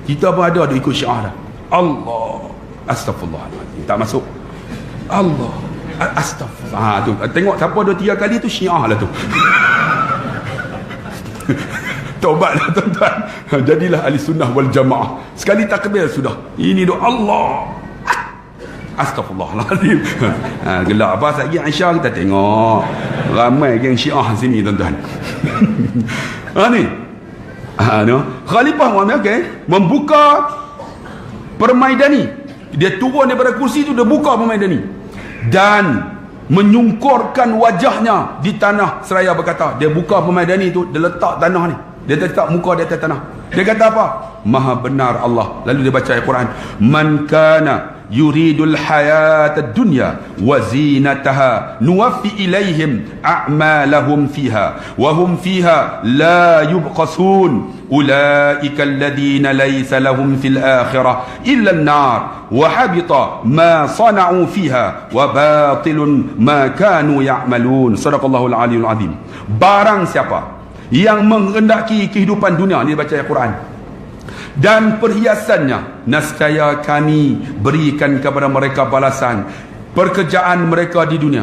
Kita pun ada ikut Syiah dah. Allah, astagfirullahaladzim, tak masuk. Allah, astagfirullah. Tu tengok siapa 2-3 kali tu Syiah lah tu. Taubatlah tuan-tuan, jadilah ahli sunnah wal jamaah. Sekali takbir sudah, ini doa Allah, astagfirullahaladzim. Gelak apa lagi Aisyah, kita tengok ramai geng Syiah sini tuan-tuan. Ni Khalifah Muhammad, membuka Permaidani. Dia turun daripada kursi tu, dia buka Permaidani dan menyungkurkan wajahnya di tanah seraya, berkata, dia buka Permaidani tu, dia letak tanah ni, dia letak muka di atas tanah. Dia kata apa? Maha benar Allah. Lalu dia baca Al-Quran, man kana yuridul hayatad dunya wa zinataha nuwaffi ilaihim a'malahum fiha wa hum fiha la yubqasun ulaika alladhina laysa lahum fil akhirah illa an-nar wa habita ma sana'u fiha wa batilun ma kanu ya'malun. Sadaqallahul aliyul azim. Barang siapa yang menghendaki kehidupan dunia, ni baca Al-Quran, dan perhiasannya, nescaya kami berikan kepada mereka balasan pekerjaan mereka di dunia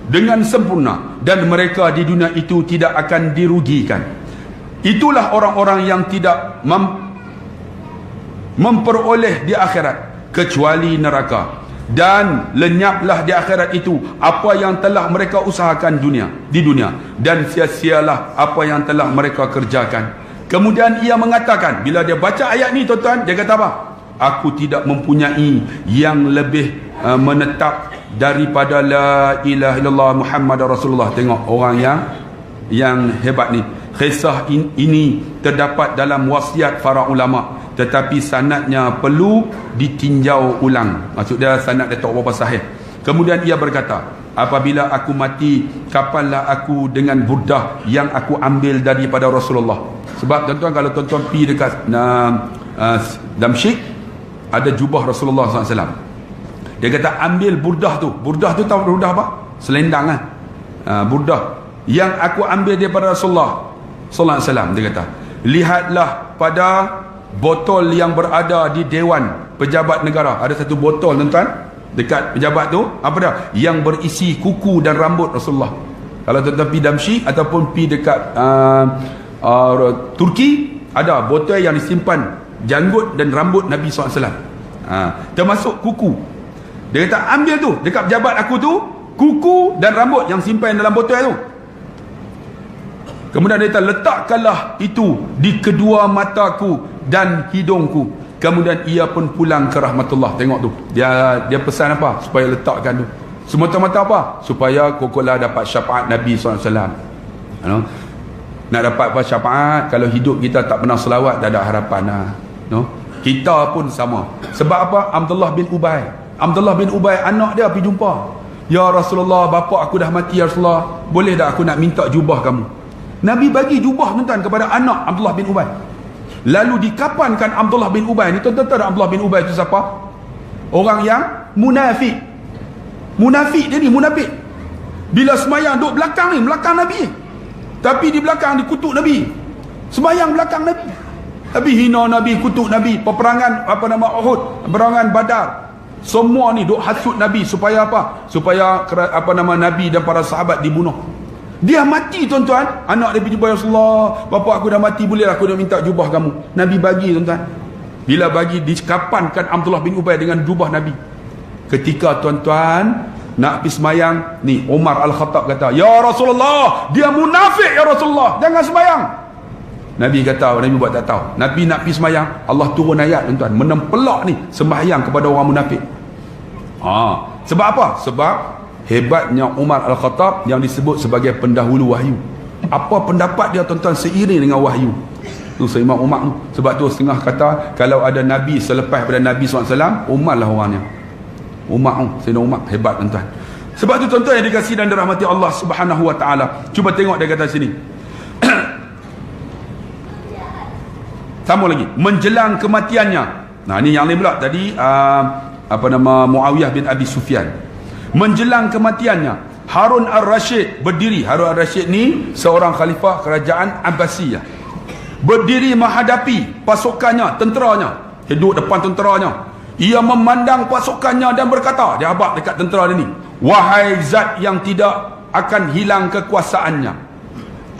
dengan sempurna, dan mereka di dunia itu tidak akan dirugikan. Itulah orang-orang yang tidak memperoleh di akhirat kecuali neraka, dan lenyaplah di akhirat itu apa yang telah mereka usahakan di dunia, dan sia-sialah apa yang telah mereka kerjakan. Kemudian ia mengatakan, bila dia baca ayat ni tuan-tuan, dia kata apa? Aku tidak mempunyai yang lebih menetap daripada la ilaha illallah Muhammad Rasulullah. Tengok orang yang hebat ni. Kisah ini terdapat dalam wasiat para ulama, tetapi sanadnya perlu ditinjau ulang. Maksud dia sanad dia tak berapa sahih. Kemudian ia berkata, apabila aku mati, kapanlah aku dengan burdah yang aku ambil daripada Rasulullah. Sebab tuan-tuan, kalau tuan-tuan pergi dekat Damsyik, ada jubah Rasulullah SAW. Dia kata ambil burdah tu. Burdah tu tahu burdah apa? Selendang kan? Burdah yang aku ambil daripada Rasulullah SAW. Dia kata, lihatlah pada botol yang berada di Dewan Pejabat Negara. Ada satu botol tuan-tuan dekat pejabat tu, apa dah? Yang berisi kuku dan rambut Rasulullah. Kalau tuan-tuan pergi Damsyik ataupun pergi dekat Turki, ada botol yang disimpan janggut dan rambut Nabi SAW, termasuk kuku. Dia kata ambil tu dekat pejabat aku tu, kuku dan rambut yang simpan dalam botol tu. Kemudian dia kata, letakkanlah itu di kedua mataku dan hidungku. Kemudian ia pun pulang ke rahmatullah. Tengok tu, dia pesan apa? Supaya letakkan tu. Semata-mata apa? Supaya kokolah dapat syafaat Nabi SAW. Nak dapat apa syafaat? Kalau hidup kita tak pernah selawat, tak ada harapan lah. Kita pun sama. Sebab apa? Abdullah bin Ubay, anak dia pergi jumpa, ya Rasulullah, bapa aku dah mati ya Rasulullah, boleh tak aku nak minta jubah kamu? Nabi bagi jubah tuan-tuan kepada anak Abdullah bin Ubay. Lalu dikapankan Abdullah bin Ubay ni. Tuan-tuan tahu Abdullah bin Ubay itu siapa? Orang yang munafik. Dia ni munafik. Bila semayang duduk belakang Nabi, tapi di belakang dikutuk Nabi. Sembahyang belakang Nabi. Nabi hina Nabi, kutuk Nabi, peperangan Uhud, peperangan Badar. Semua ni duk hasut Nabi supaya apa? Supaya Nabi dan para sahabat dibunuh. Dia mati tuan-tuan. Anak dia pergi jumpa Rasulullah, bapa aku dah mati, boleh aku nak minta jubah kamu? Nabi bagi tuan-tuan. Bila bagi, dikapankan Abdullah bin Ubay dengan jubah Nabi. Ketika tuan-tuan nak pergi semayang, ni Umar Al-Khattab kata, ya Rasulullah, dia munafik ya Rasulullah, jangan semayang. Nabi kata, Nabi buat tak tahu. Nabi nak pergi semayang, Allah turun ayat tuan-tuan, menempelak ni sembahyang kepada orang munafik. Sebab apa? Sebab hebatnya Umar Al-Khattab yang disebut sebagai pendahulu wahyu. Apa pendapat dia tuan-tuan seiring dengan wahyu? Tu Sayyidina Umar tu. Sebab tu setengah kata, kalau ada Nabi selepas pada Nabi SAW, Umar lah orangnya. Umar tu, Sayyidina Umar, hebat tuan-tuan. Sebab tu tuan-tuan yang dikasihi dan dirahmati Allah Subhanahu Wa Taala. Cuba tengok dia kata sini. Sambung lagi, menjelang kematiannya. Nah, ni yang lain pula tadi Muawiyah bin Abi Sufyan. Menjelang kematiannya, Harun Ar-Rasyid berdiri. Harun Ar-Rasyid ni seorang khalifah kerajaan Abbasiyah. Berdiri menghadapi pasukannya, tenteranya. Dia duduk depan tenteranya. Ia memandang pasukannya dan berkata, dia habaq dekat tentera dia ni, wahai zat yang tidak akan hilang kekuasaannya.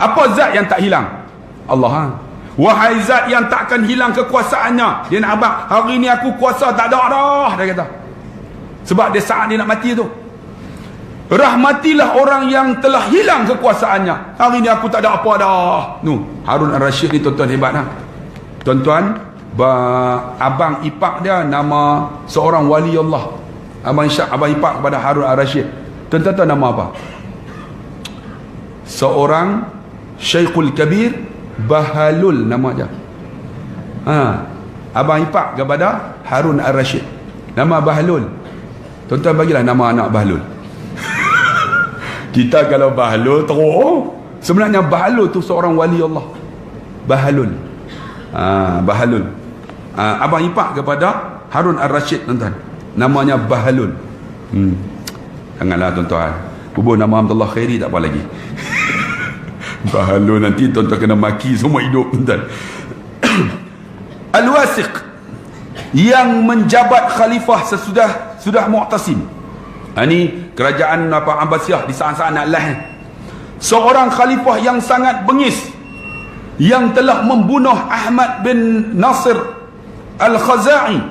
Apa zat yang tak hilang? Allah. Wahai zat yang tak akan hilang kekuasaannya. Dia nak habaq, hari ni aku kuasa tak ada dah, dia kata. Sebab dia saat dia nak mati tu. Rahmatilah orang yang telah hilang kekuasaannya. Hari ni aku tak ada apa dah. Harun Ar-Rasyid ni tuan-tuan hebat lah. Tuan-tuan, abang ipak dia nama seorang wali Allah. Abang ipak kepada Harun Ar-Rasyid. Tuan-tuan tahu nama apa? Seorang Syekhul Kabir Bahalul nama dia. Abang ipak kepada Harun Ar-Rasyid. Nama Bahalul. Tuan-tuan bagilah nama anak Bahlul. Kita kalau Bahlul teruk, sebenarnya Bahlul tu seorang wali Allah. Bahlul. Bahlul. Abang ipak kepada Harun Ar-Rasyid tuan-tuan. Namanya Bahlul. Janganlah tuan-tuan. Kubur nama Abdullah Khairi tak apa lagi. Bahlul nanti tuan-tuan kena maki semua hidup tuan-tuan. Al-Wasiq yang menjabat khalifah sesudah Mu'tasim. Ini kerajaan Abbasiyah di saat-saat nak lahir. Seorang khalifah yang sangat bengis, yang telah membunuh Ahmad bin Nasir Al-Khazai,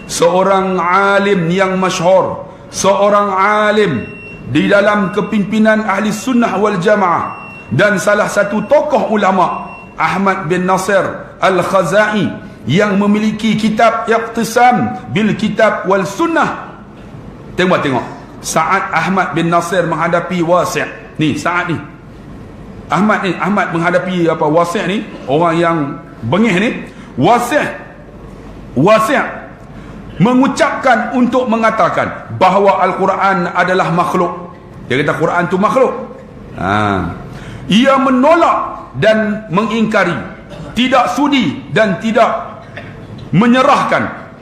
seorang alim yang masyhur, seorang alim di dalam kepimpinan Ahli Sunnah wal Jamaah, dan salah satu tokoh ulama, Ahmad bin Nasir Al-Khazai, yang memiliki kitab Iqtisam bil Kitab wal Sunnah. Tengok saat Ahmad bin Nasir menghadapi Wasi'. Ni saat ni Ahmad menghadapi Wasi' ni, orang yang bengih ni. Wasi' mengucapkan untuk mengatakan bahawa Al-Quran adalah makhluk. Dia kata Quran tu makhluk. Ia menolak dan mengingkari, tidak sudi dan tidak menyerahkan.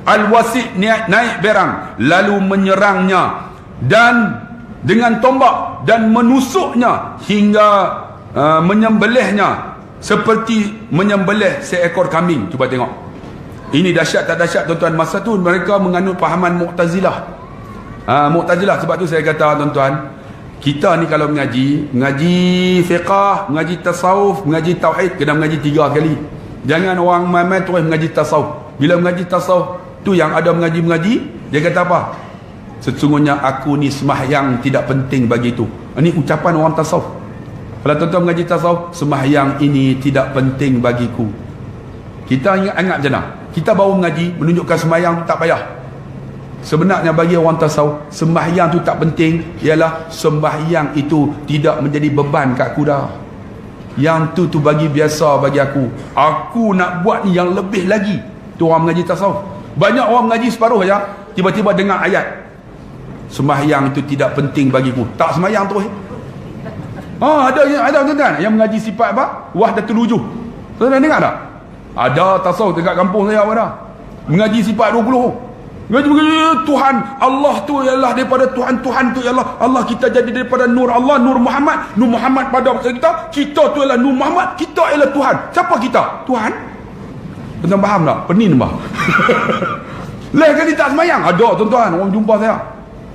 Al-Wasi' naik berang lalu menyerangnya dan dengan tombak dan menusuknya hingga menyembelihnya seperti menyembelih seekor kambing. Cuba tengok. Ini dahsyat tak dahsyat tuan-tuan. Masa tu mereka menganut pahaman Mu'tazilah. Mu'tazilah. Sebab tu saya kata tuan-tuan, kita ni kalau mengaji fiqah, mengaji tasawuf, mengaji tauhid, kena mengaji 3 kali. Jangan orang main-main terus mengaji tasawuf. Bila mengaji tasawuf tu yang ada mengaji, dia kata apa? Sesungguhnya aku ni sembahyang tidak penting bagi itu. Ini ucapan orang tasawuf. Kalau tuan-tuan mengaji tasawuf, sembahyang ini tidak penting bagiku. Kita ingat macam mana? Kita baru mengaji, menunjukkan sembahyang tak payah. Sebenarnya bagi orang tasawuf, sembahyang tu tak penting, ialah sembahyang itu tidak menjadi beban kat aku dah. Yang tu bagi biasa bagi aku. Aku nak buat ni yang lebih lagi. Tu orang mengaji tasawuf. Banyak orang mengaji separuh saja, tiba-tiba dengar ayat, sembahyang itu tidak penting bagiku, tak sembahyang terus. Ada tuan-tuan yang mengaji sifat apa? Wahdatul wujuh. Tuan-tuan dengar tak? Ada tasawuf dekat kampung saya ada. Mengaji sifat 20. Tuhan Allah tu ialah daripada Tuhan tu ialah Allah, kita jadi daripada nur Allah, nur Muhammad pada kita tu ialah nur Muhammad, kita ialah Tuhan. Siapa kita? Tuhan. Tuan faham tak? Penin bah. Lain kali tak semayang. Ada tuan-tuan, orang jumpa saya.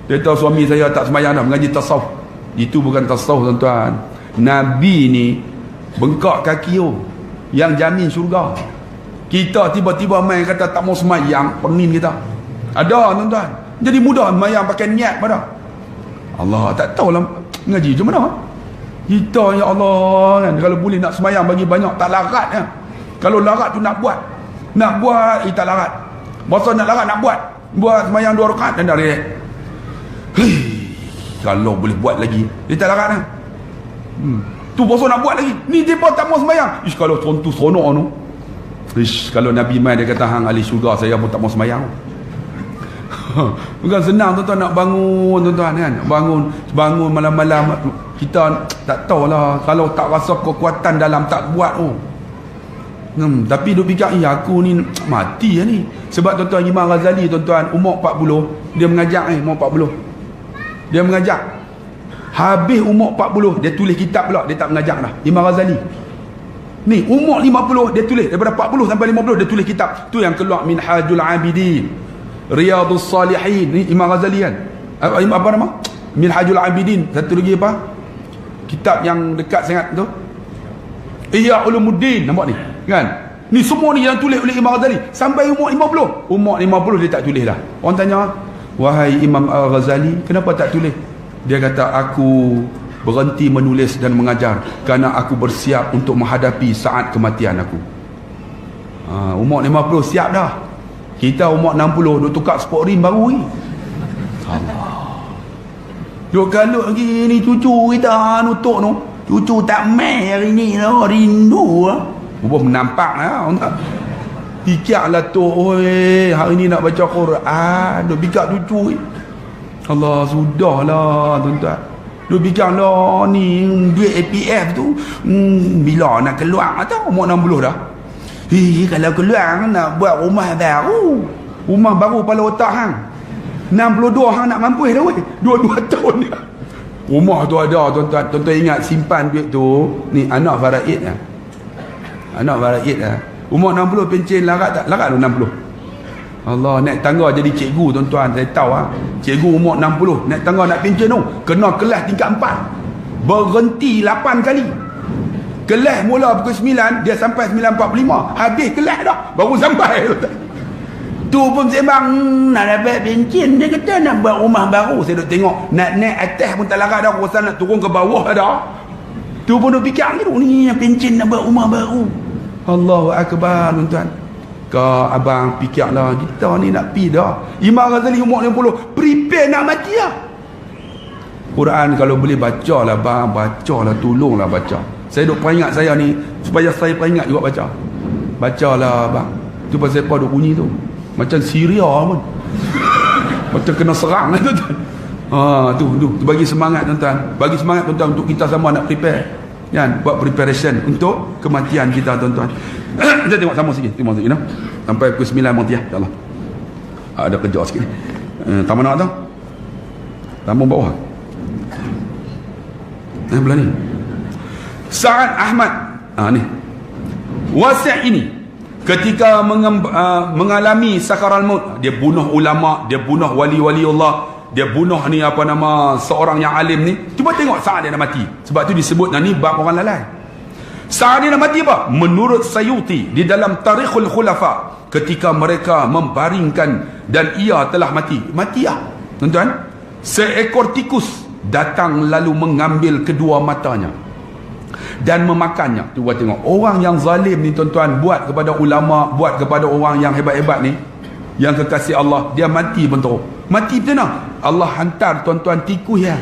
Dia tahu suami saya tak semayang dah, mengaji tasawuf. Itu bukan tasawuf tuan-tuan. Nabi ni bengkak kaki yang jamin syurga. Kita tiba-tiba main kata tak mau semayang, penin kita. Ada tuan-tuan. Jadi mudah semayang pakai niat pada. Allah tak tahulah ngaji macam mana. Kita ya Allah kan, kalau boleh nak semayang bagi banyak tak larat kan. Kalau larat tu nak buat tak larat. Masa nak larat nak buat semayang 2 rakaat dan dah rehat. Kalau boleh buat lagi dia tak larat kan. Tu bosan nak buat lagi. Ni dia pun tak mau sembahyang. Kalau contoh seronok tu. Kalau Nabi mai dia kata hang ahli syurga, saya pun tak mau sembahyang. Bukan senang tuan-tuan nak bangun tuan-tuan kan. Bangun malam-malam kita tak tahulah, kalau tak rasa kekuatan dalam tak buat tapi duk fikir aku ni mati ni. Sebab tuan-tuan Imam Ghazali tuan-tuan umur 40 dia mengajar umur 40. Dia mengajar. Habis umur 40 dia tulis kitab pula, dia tak mengajar dah. Imam Ghazali ni umur 50 dia tulis, daripada 40 sampai 50 dia tulis kitab. Tu yang keluar Minhajul Abidin, Riyadhus Salihin. Ni Imam Ghazali kan. Apa nama? Minhajul Abidin. Satu lagi apa? Kitab yang dekat sangat tu, Ihya Ulumuddin. Nampak ni kan? Ni semua ni yang tulis oleh Imam Ghazali sampai umur 50. Umur 50 dia tak tulis dah. Orang tanya, wahai Imam Al-Ghazali, kenapa tak tulis? Dia kata, aku berhenti menulis dan mengajar kerana aku bersiap untuk menghadapi saat kematian aku. Umur 50 siap dah. Kita umur 60 duk tukar sport rim baru ni. Allah. Duk kalut lagi ni cucu kita nutuk tu. Cucu tak mai hari ni lah, rindu lah. Menampak lah. Fikirlah tu, oi, hari ni nak baca Quran, duk fikir cucu. Allah, sudahlah tuan-tuan. Duk fikir lah ni duit APF tu bila nak keluar atau umur 60 dah. Kalau keluar nak buat rumah baru. Rumah baru pada otak hang 62 hang nak mampu dah weh. 22 tahun ni. Rumah tu ada tuan-tuan. Tuan-tuan ingat simpan duit tu. Ni anak faraid lah. Anak faraid lah. Umur 60 pencen larat tak? Larat tu 60. Allah, naik tangga jadi cikgu tuan-tuan. Saya tahu lah. Cikgu umur 60 naik tangga nak pencen tu. Kena kelas tingkat 4. Berhenti 8 kali. Kelas mula pukul 9, dia sampai 9.45. Habis kelas dah, baru sampai. Tu pun sembang nak dapat pencen. Dia kata nak buat rumah baru. Saya duk tengok, nak naik atas pun tak larat dah. Kuasa nak turun ke bawah dah. Tu pun duk fikir ni pencen nak buat rumah baru. Allahu Akbar tuan-tuan. Kau abang fikirlah, kita ni nak pi dah. Imam Ghazali umur 50, prepare nak mati lah. Quran kalau boleh bacalah bang, bacalah, tolonglah baca. Saya duk peringat saya ni supaya saya peringat juga baca. Bacalah bang. Tu pasal apa duk bunyi tu? Macam Syria pun. Macam kena serang lah tuan-tuan. Tu bagi semangat tuan-tuan. Bagi semangat tuan-tuan untuk kita sama nak prepare. Kan? Buat preparation untuk kematian kita tuan-tuan. Kita tengok sama sikit. Tengok sikit no? Sampai pukul 9 mati ya. InsyaAllah. Ada kerja sikit. Taman nak tu? Taman bawah. Belah ni. Sa'ad Ahmad. Ni. Wasi' ini ketika mengalami sakaral maut, dia bunuh ulama, dia bunuh wali-wali Allah, dia bunuh ni apa nama seorang yang alim ni. Cuba tengok Sa'ad dia dah mati. Sebab tu disebut ni bab orang lalai. Sa'ad dia dah mati apa? Menurut Sayuti di dalam Tarikhul Khulafa, ketika mereka membaringkan dan ia telah mati. Mati lah tuan-tuan. Seekor tikus datang lalu mengambil kedua matanya dan memakannya. Cuba tengok, orang yang zalim ni tuan-tuan buat kepada ulama, buat kepada orang yang hebat-hebat ni, yang kekasih Allah, dia mati pun teruk. Mati macam mana? Allah hantar tuan-tuan tikus ya.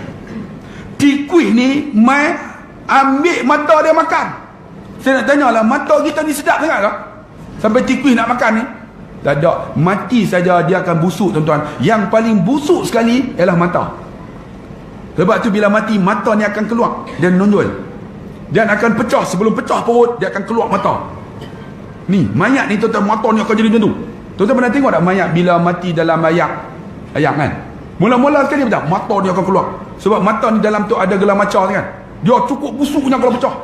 Tikus ni mai ambil mata dia makan. Saya nak tanya lah, mata kita ni sedap sangat tak? Sampai tikus nak makan ni? Tak ada. Mati saja dia akan busuk tuan-tuan. Yang paling busuk sekali ialah mata. Sebab tu bila mati, mata ni akan keluar. Dia nonjol. Dan akan pecah. Sebelum pecah perut, dia akan keluar mata. Ni, mayat ni tuan-tuan, mata ni akan jadi macam tu. Tuan-tuan pernah tengok tak mayat bila mati dalam ayak kan? Mula-mula sekali macam mata dia akan keluar. Sebab mata ni dalam tu ada gelang maca kan. Dia cukup busuknya kalau pecah.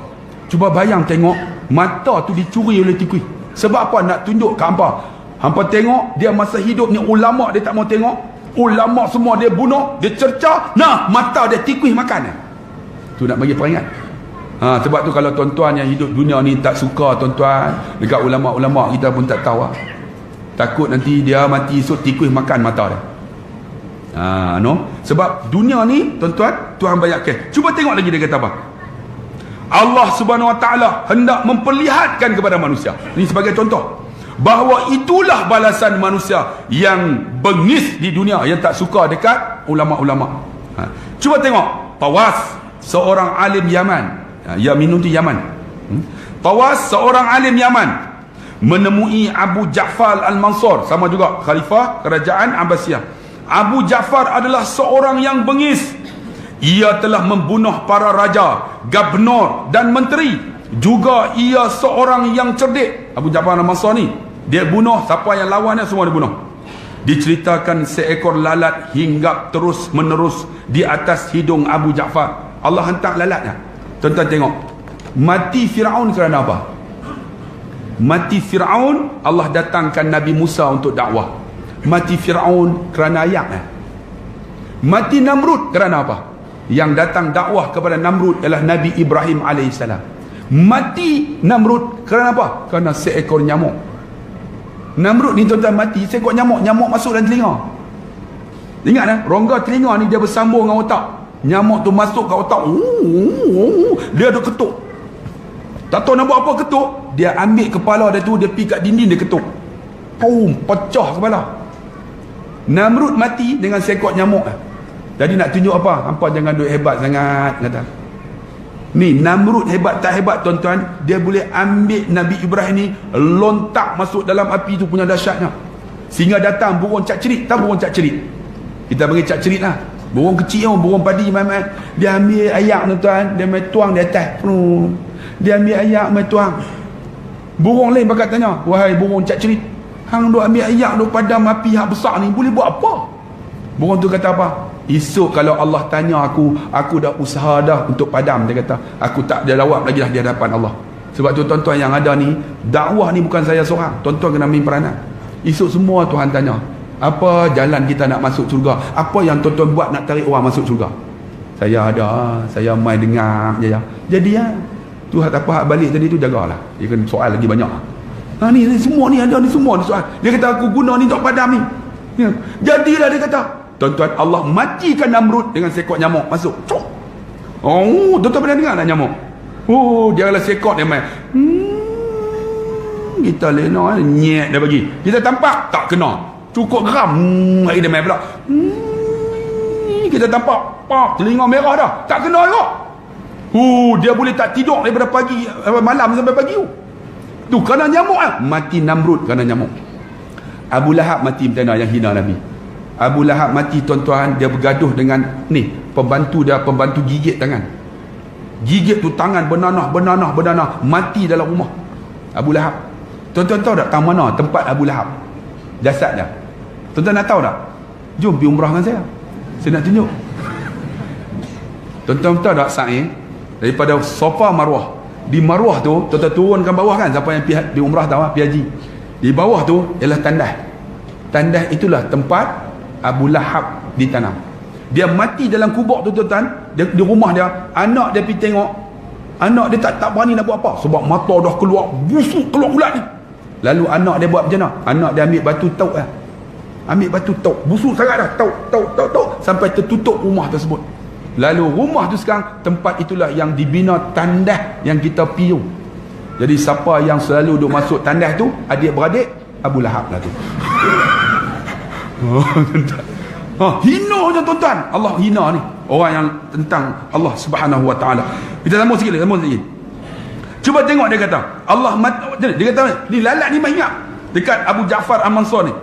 Cuba bayang tengok mata tu dicuri oleh tikus. Sebab apa? Nak tunjuk ke hampa. Hampa tengok dia masa hidup ni ulama dia tak mau tengok. Ulama semua dia bunuh, dia cerca. Nah, mata dia tikus makan. Tu nak bagi peringat. Sebab tu kalau tuan-tuan yang hidup dunia ni tak suka tuan-tuan dekat ulama-ulama, kita pun tak tahu. Takut nanti dia mati esok tikus makan mata dia. No? Sebab dunia ni tuan-tuan, Tuhan bayangkan. Cuba tengok lagi dia kata apa. Allah Subhanahu Wa Taala hendak memperlihatkan kepada manusia. Ini sebagai contoh bahawa itulah balasan manusia yang bengis di dunia, yang tak suka dekat ulama-ulama. Cuba tengok Tawas, seorang alim Yaman. Yamin itu Yaman. Tawas, seorang alim Yaman, menemui Abu Ja'far Al-Mansur, sama juga khalifah kerajaan Abbasiyah. Abu Ja'far adalah seorang yang bengis. Ia telah membunuh para raja, gubernur dan menteri. Juga ia seorang yang cerdik. Abu Ja'far Al-Mansur ni, dia bunuh siapa yang lawannya, semua dia bunuh. Diceritakan seekor lalat hinggap terus menerus di atas hidung Abu Ja'far. Allah hantar lalatnya. Tuan-tuan tengok, mati Fir'aun kerana apa? Mati Fir'aun, Allah datangkan Nabi Musa untuk dakwah. Mati Fir'aun kerana ayat. Mati Namrud kerana apa? Yang datang dakwah kepada Namrud ialah Nabi Ibrahim AS. Mati Namrud kerana apa? Kerana seekor nyamuk. Namrud ni tuan-tuan mati seekor nyamuk. Nyamuk masuk dalam telinga. Ingat rongga telinga ni dia bersambung dengan otak. Nyamuk tu masuk ke otak. Dia ada ketuk. Tak tahu nak buat apa ketuk. Dia ambil kepala dia tu, dia pergi kat dinding, dia ketuk. Pecah kepala. Namrud mati dengan seekor nyamuk. Jadi nak tunjuk apa? Hampa jangan duk hebat sangat, kata. Ni Namrud hebat tak hebat tuan-tuan, dia boleh ambil Nabi Ibrahim ni, lontak masuk dalam api tu punya dahsyatnya. Sehingga datang burung cak-cerit. Tahu burung cak-cerit? Kita panggil cak-cerit lah. Burung kecil, burung padi, dia ambil ayak tuan-tuan, dia main tuang di atas. Dia ambil ayak main tuang. Burung lain bakal tanya, wahai burung cak-cerit, hang duk ambil ayak duk padam api hak besar ni, boleh buat apa? Burung tu kata apa? Esok kalau Allah tanya aku dah usaha dah untuk padam. Dia kata, aku tak ada jawab lagi dah di hadapan Allah. Sebab tu tuan-tuan yang ada ni, dakwah ni bukan saya seorang. Tuan-tuan kena ambil peranan. Esok semua Tuhan tanya, apa jalan kita nak masuk syurga? Apa yang tuan-tuan buat nak tarik orang masuk syurga? Saya ada, saya main dengar je. Jadi Tuhan apa hak balik tadi tu jagalah. Dia kan soal lagi banyak. Ni semua ni ada ni semua ni soal. Dia kata aku guna ni untuk padam ni. Jadilah dia kata. Tuan-tuan, Allah matikan Namrud dengan seekor nyamuk masuk. Tuan-tuan pernah dengar tak nyamuk? Dia adalah seekor dia main. Kita lena nyek dia bagi. Kita tampak tak kena. Cukup geram. Dia main pula. Kita tampak telinga merah dah. Tak kena juga. Dia boleh tak tidur daripada pagi malam sampai pagi. Tu kerana nyamuk mati Namrud kerana nyamuk. Abu Lahab mati macam mana yang hina Nabi? Abu Lahab mati tuan-tuan, dia bergaduh dengan ni pembantu dia, pembantu gigit tangan. Gigit tu tangan bernanah, mati dalam rumah Abu Lahab. Tuan-tuan tahu tak tang mana tempat Abu Lahab? Jasad dia. Tuan-tuan nak tahu tak? Jom pergi umrah dengan saya. Saya nak tunjuk. Tuan-tuan tahu tak sa'i daripada Safa Marwah. Di Marwah tu, tuan-tuan turunkan bawah kan, siapa yang pergi umrah tahu, pergi haji. Di bawah tu ialah tandas. Tandas itulah tempat Abu Lahab ditanam. Dia mati dalam kubur tu tuan-tuan, di rumah dia, anak dia pergi tengok, anak dia tak berani nak buat apa sebab mata dah keluar, busuk keluar ulat ni. Lalu anak dia buat macam mana? Anak dia ambil batu tauk lah. Ambil batu tauk, busuk sangat dah, tauk sampai tertutup rumah tersebut. Lalu rumah tu sekarang, tempat itulah yang dibina tandas yang kita piu. Jadi siapa yang selalu duk masuk tandas tu, adik-beradik Abu Lahab lah tu. Hina je tuan-tuan. Allah hina ni orang yang tentang Allah Subhanahu Wa Taala. Kita sambung sikit. Cuba tengok dia kata, Allah dia kata ni lalat ni main ingat dekat Abu Ja'far Al-Mansur ni.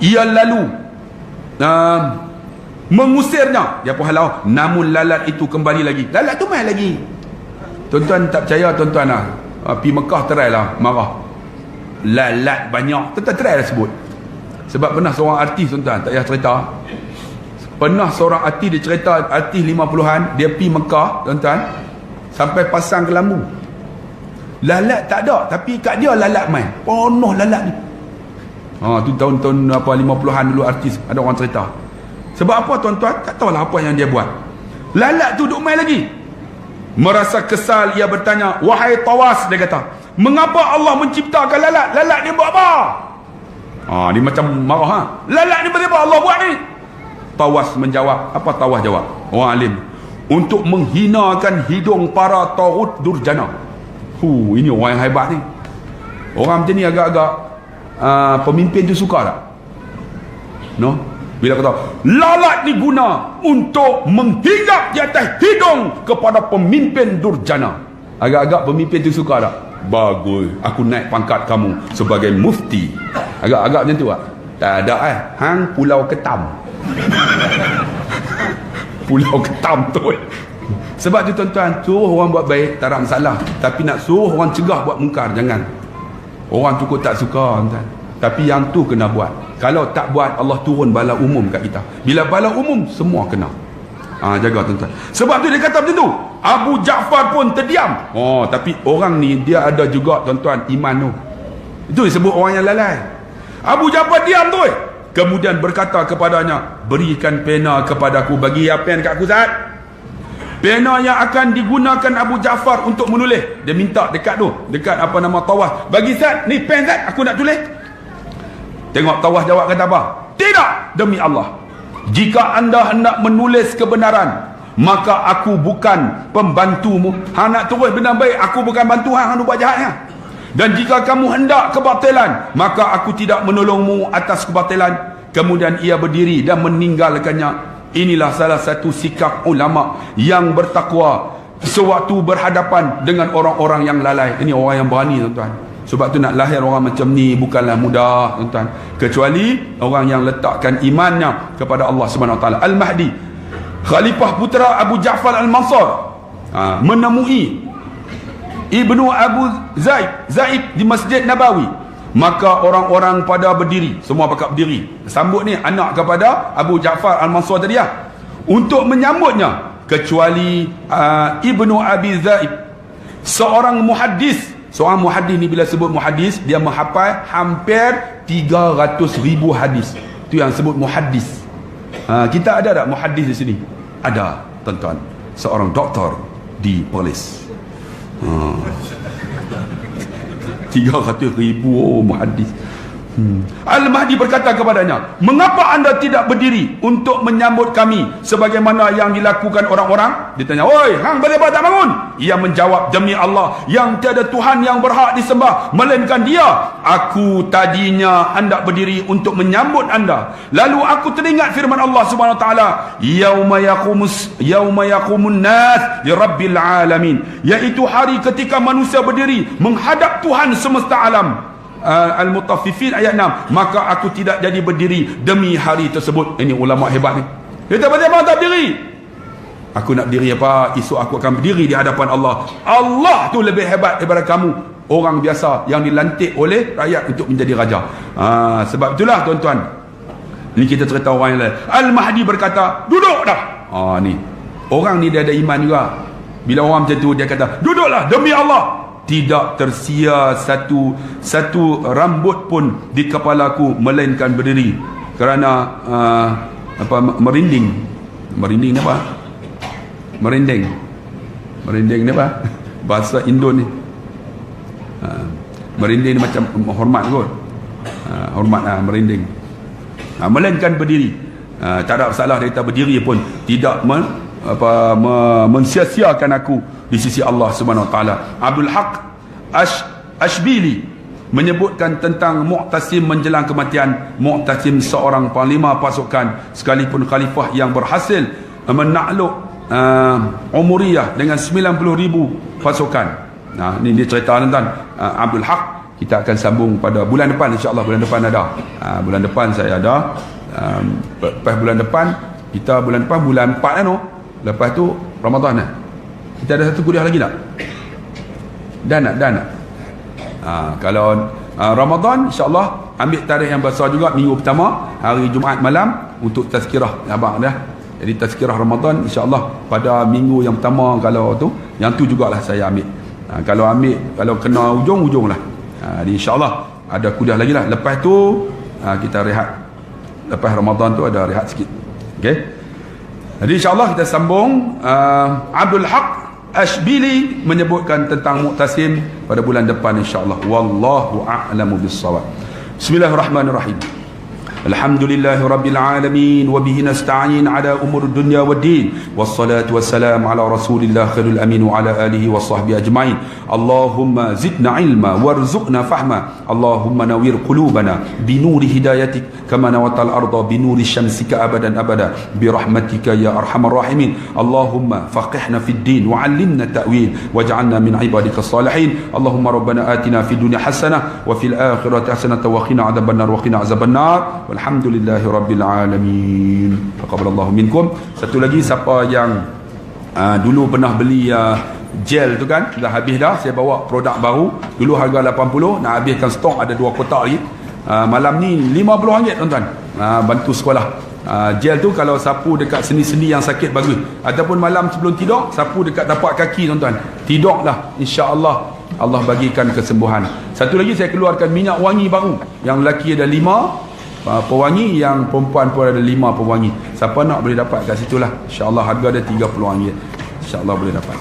Ia lalu mengusirnya, dia pun halau, namun lalat itu kembali lagi. Lalat tu main lagi. Tuan-tuan tak percaya tuan-tuan lah, pergi Mekah try lah marah. Lalat banyak. Tuan-tuan try lah sebut. Sebab pernah seorang artis tuan-tuan, tak payah cerita. Pernah seorang artis, dia cerita artis 50-an, dia pergi Mekah tuan-tuan, sampai pasang kelambu. Lalat tak ada, tapi kat dia lalat main. Penuh lalat ni. Tu tahun-tahun 50-an dulu artis, ada orang cerita. Sebab apa tuan-tuan? Tak tahulah apa yang dia buat. Lalat tu duk main lagi. Merasa kesal, ia bertanya, wahai Tawas, dia kata, mengapa Allah menciptakan lalat? Lalat ni buat apa? Dia macam marah. Lalat ni berapa Allah buat ni? Tawas menjawab. Apa Tawas jawab? Orang alim. Untuk menghinakan hidung para taghut durjana. Ini orang yang hebat ni. Orang macam ni agak-agak pemimpin tu suka tak? No? Bila kata lalat ni guna untuk menghinggap di atas hidung kepada pemimpin durjana, agak-agak pemimpin tu suka tak? Bagus, aku naik pangkat kamu sebagai mufti. Agak-agak macam tu tak? Tak ada hang Pulau Ketam. Pulau Ketam tu. Sebab tu tuan-tuan, suruh orang buat baik tak ada masalah, tapi nak suruh orang cegah buat mungkar, jangan. Orang tu kot tak suka tuan. Tapi yang tu kena buat. Kalau tak buat, Allah turun bala umum kat kita. Bila bala umum, semua kena. Jaga tuan-tuan. Sebab tu dia kata macam tu. Abu Ja'far pun terdiam. Tapi orang ni dia ada juga tuan-tuan iman tu. Itu disebut orang yang lalai. Abu Ja'far diam tu. Kemudian berkata kepadanya, berikan pena kepadaku, bagi pen kat aku Zat. Pena yang akan digunakan Abu Ja'far untuk menulis. Dia minta dekat tu, dekat apa nama Tawas. Bagi Zat, ni pen Zat, aku nak tulis. Tengok Tawas jawab kata apa? Tidak, demi Allah. Jika anda hendak menulis kebenaran, maka aku bukan pembantumu. Hang nak tulis benda baik, aku bukan bantu hang buat jahatnya. Dan jika kamu hendak kebatilan, maka aku tidak menolongmu atas kebatilan. Kemudian ia berdiri dan meninggalkannya. Inilah salah satu sikap ulama yang bertakwa sewaktu berhadapan dengan orang-orang yang lalai. Ini orang yang berani tuan-tuan. Sebab tu nak lahir orang macam ni bukanlah mudah tuan-tuan, kecuali orang yang letakkan imannya kepada Allah Subhanahu Wa Taala. Al-Mahdi, khalifah putera Abu Ja'far Al-Mansur, menemui Ibnu Abu Zaid di Masjid Nabawi. Maka orang-orang pada berdiri, semua pakat berdiri sambut ni anak kepada Abu Ja'far Al-Mansur tadi untuk menyambutnya, kecuali Ibnu Abi Zaid, seorang muhaddis. Seorang muhaddis ni, bila sebut muhaddis, dia menghafal hampir 300,000 hadis. Itu yang sebut muhaddis. Kita ada tak muhaddis di sini? Ada, tuan-tuan. Seorang doktor di polis. 300,000 muhaddis. Al-Mahdi berkata kepadanya, mengapa anda tidak berdiri untuk menyambut kami sebagaimana yang dilakukan orang-orang? Dia tanya, oi, hang boleh tak bangun? Ia menjawab, demi Allah yang tiada Tuhan yang berhak disembah melainkan Dia, aku tadinya hendak berdiri untuk menyambut anda, lalu aku teringat firman Allah Subhanahu Wa Taala, yauma yaqumun nas li rabbil alamin, iaitu hari ketika manusia berdiri menghadap Tuhan semesta alam. Al-Mutaffifin ayat 6, maka aku tidak jadi berdiri demi hari tersebut. Ini ulama hebat ni. Dia kata, bagaimana tak berdiri? Aku nak berdiri apa? Esok aku akan berdiri di hadapan Allah. Allah tu lebih hebat daripada kamu, orang biasa yang dilantik oleh rakyat untuk menjadi raja. Sebab itulah tuan-tuan, ni kita cerita orang yang lain. Al-Mahdi berkata, duduk dah. Ni orang ni dia ada iman juga. Bila orang macam tu, dia kata, duduklah demi Allah. Tidak tersia satu rambut pun di kepalaku melainkan berdiri, kerana merinding ni apa? Merinding ni apa? Bahasa Indo ni. Merinding ni macam hormat kot. Hormat merinding. Melainkan berdiri. Tak ada masalah dia kata berdiri pun tidak mensia-siakan aku di sisi Allah Subhanahu Wa Taala. Abdul Haq Ashbili menyebutkan tentang Mu'tasim menjelang kematian. Mu'tasim seorang panglima pasukan sekalipun khalifah yang berhasil menakluk Umuriyah dengan 90,000 pasukan. Ini dia cerita tentang Abdul Haq. Kita akan sambung pada bulan depan, insya-Allah. Bulan depan ada. Bulan depan saya ada. Lepas bulan depan kita bulan 4 kan. Lepas tu Ramadan. Kita ada satu kuliah lagi tak? Dah nak. Kalau Ramadan insya-Allah ambil tarikh yang besar juga minggu pertama hari Jumaat malam untuk tazkirah abang dah. Jadi tazkirah Ramadan insya-Allah pada minggu yang pertama kalau tu, yang tu jugalah saya ambil. Kalau kena ujung lah. Jadi insya-Allah ada kuliah lagi lah. Lepas tu kita rehat. Lepas Ramadan tu ada rehat sikit. Okey. Jadi insya-Allah kita sambung. Abdul Haq Ashbili menyebutkan tentang Mu'tasim pada bulan depan insya-Allah. Wallahu a'lamu bis-shawab. Bismillahirrahmanirrahim. Alhamdulillahi Rabbil Alamin wa bihi nasta'in ala umur dunya wa din wassalatu wassalamu ala rasulillah khairul amin wa ala alihi wa sahbihi ajma'in. Allahumma zidna ilma warzuqna fahma. Allahumma nawir qulubana binuri hidayatik kama nawatal arda binuri syamsika abadan abada birahmatika ya arhamar rahimin. Allahumma faqihna fid din wa 'allimna ta'wil waj'alna min ibadika salihin. Allahumma rabbana atina fid dunya hasanah wa fil akhirati hasanah wa qina adzabannar wa qina azabannar. Alhamdulillahi Rabbil Alamin. Taqabbalallahu minkum. Satu lagi, siapa yang dulu pernah beli gel tu kan, dah habis dah, saya bawa produk baru. Dulu harga 80, nak habiskan stok, ada 2 kotak lagi. Malam ni RM50 tuan-tuan. Bantu sekolah. Gel tu kalau sapu dekat sendi-sendi yang sakit bagus, ataupun malam sebelum tidur sapu dekat tapak kaki tuan-tuan, tidurlah, insya-Allah Allah bagikan kesembuhan. Satu lagi saya keluarkan minyak wangi baru, yang lelaki ada 5 pewangi, yang perempuan pun ada 5 pewangi. Siapa nak boleh dapat kat situ lah, insya-Allah. Harga dia RM30, insya-Allah boleh dapat.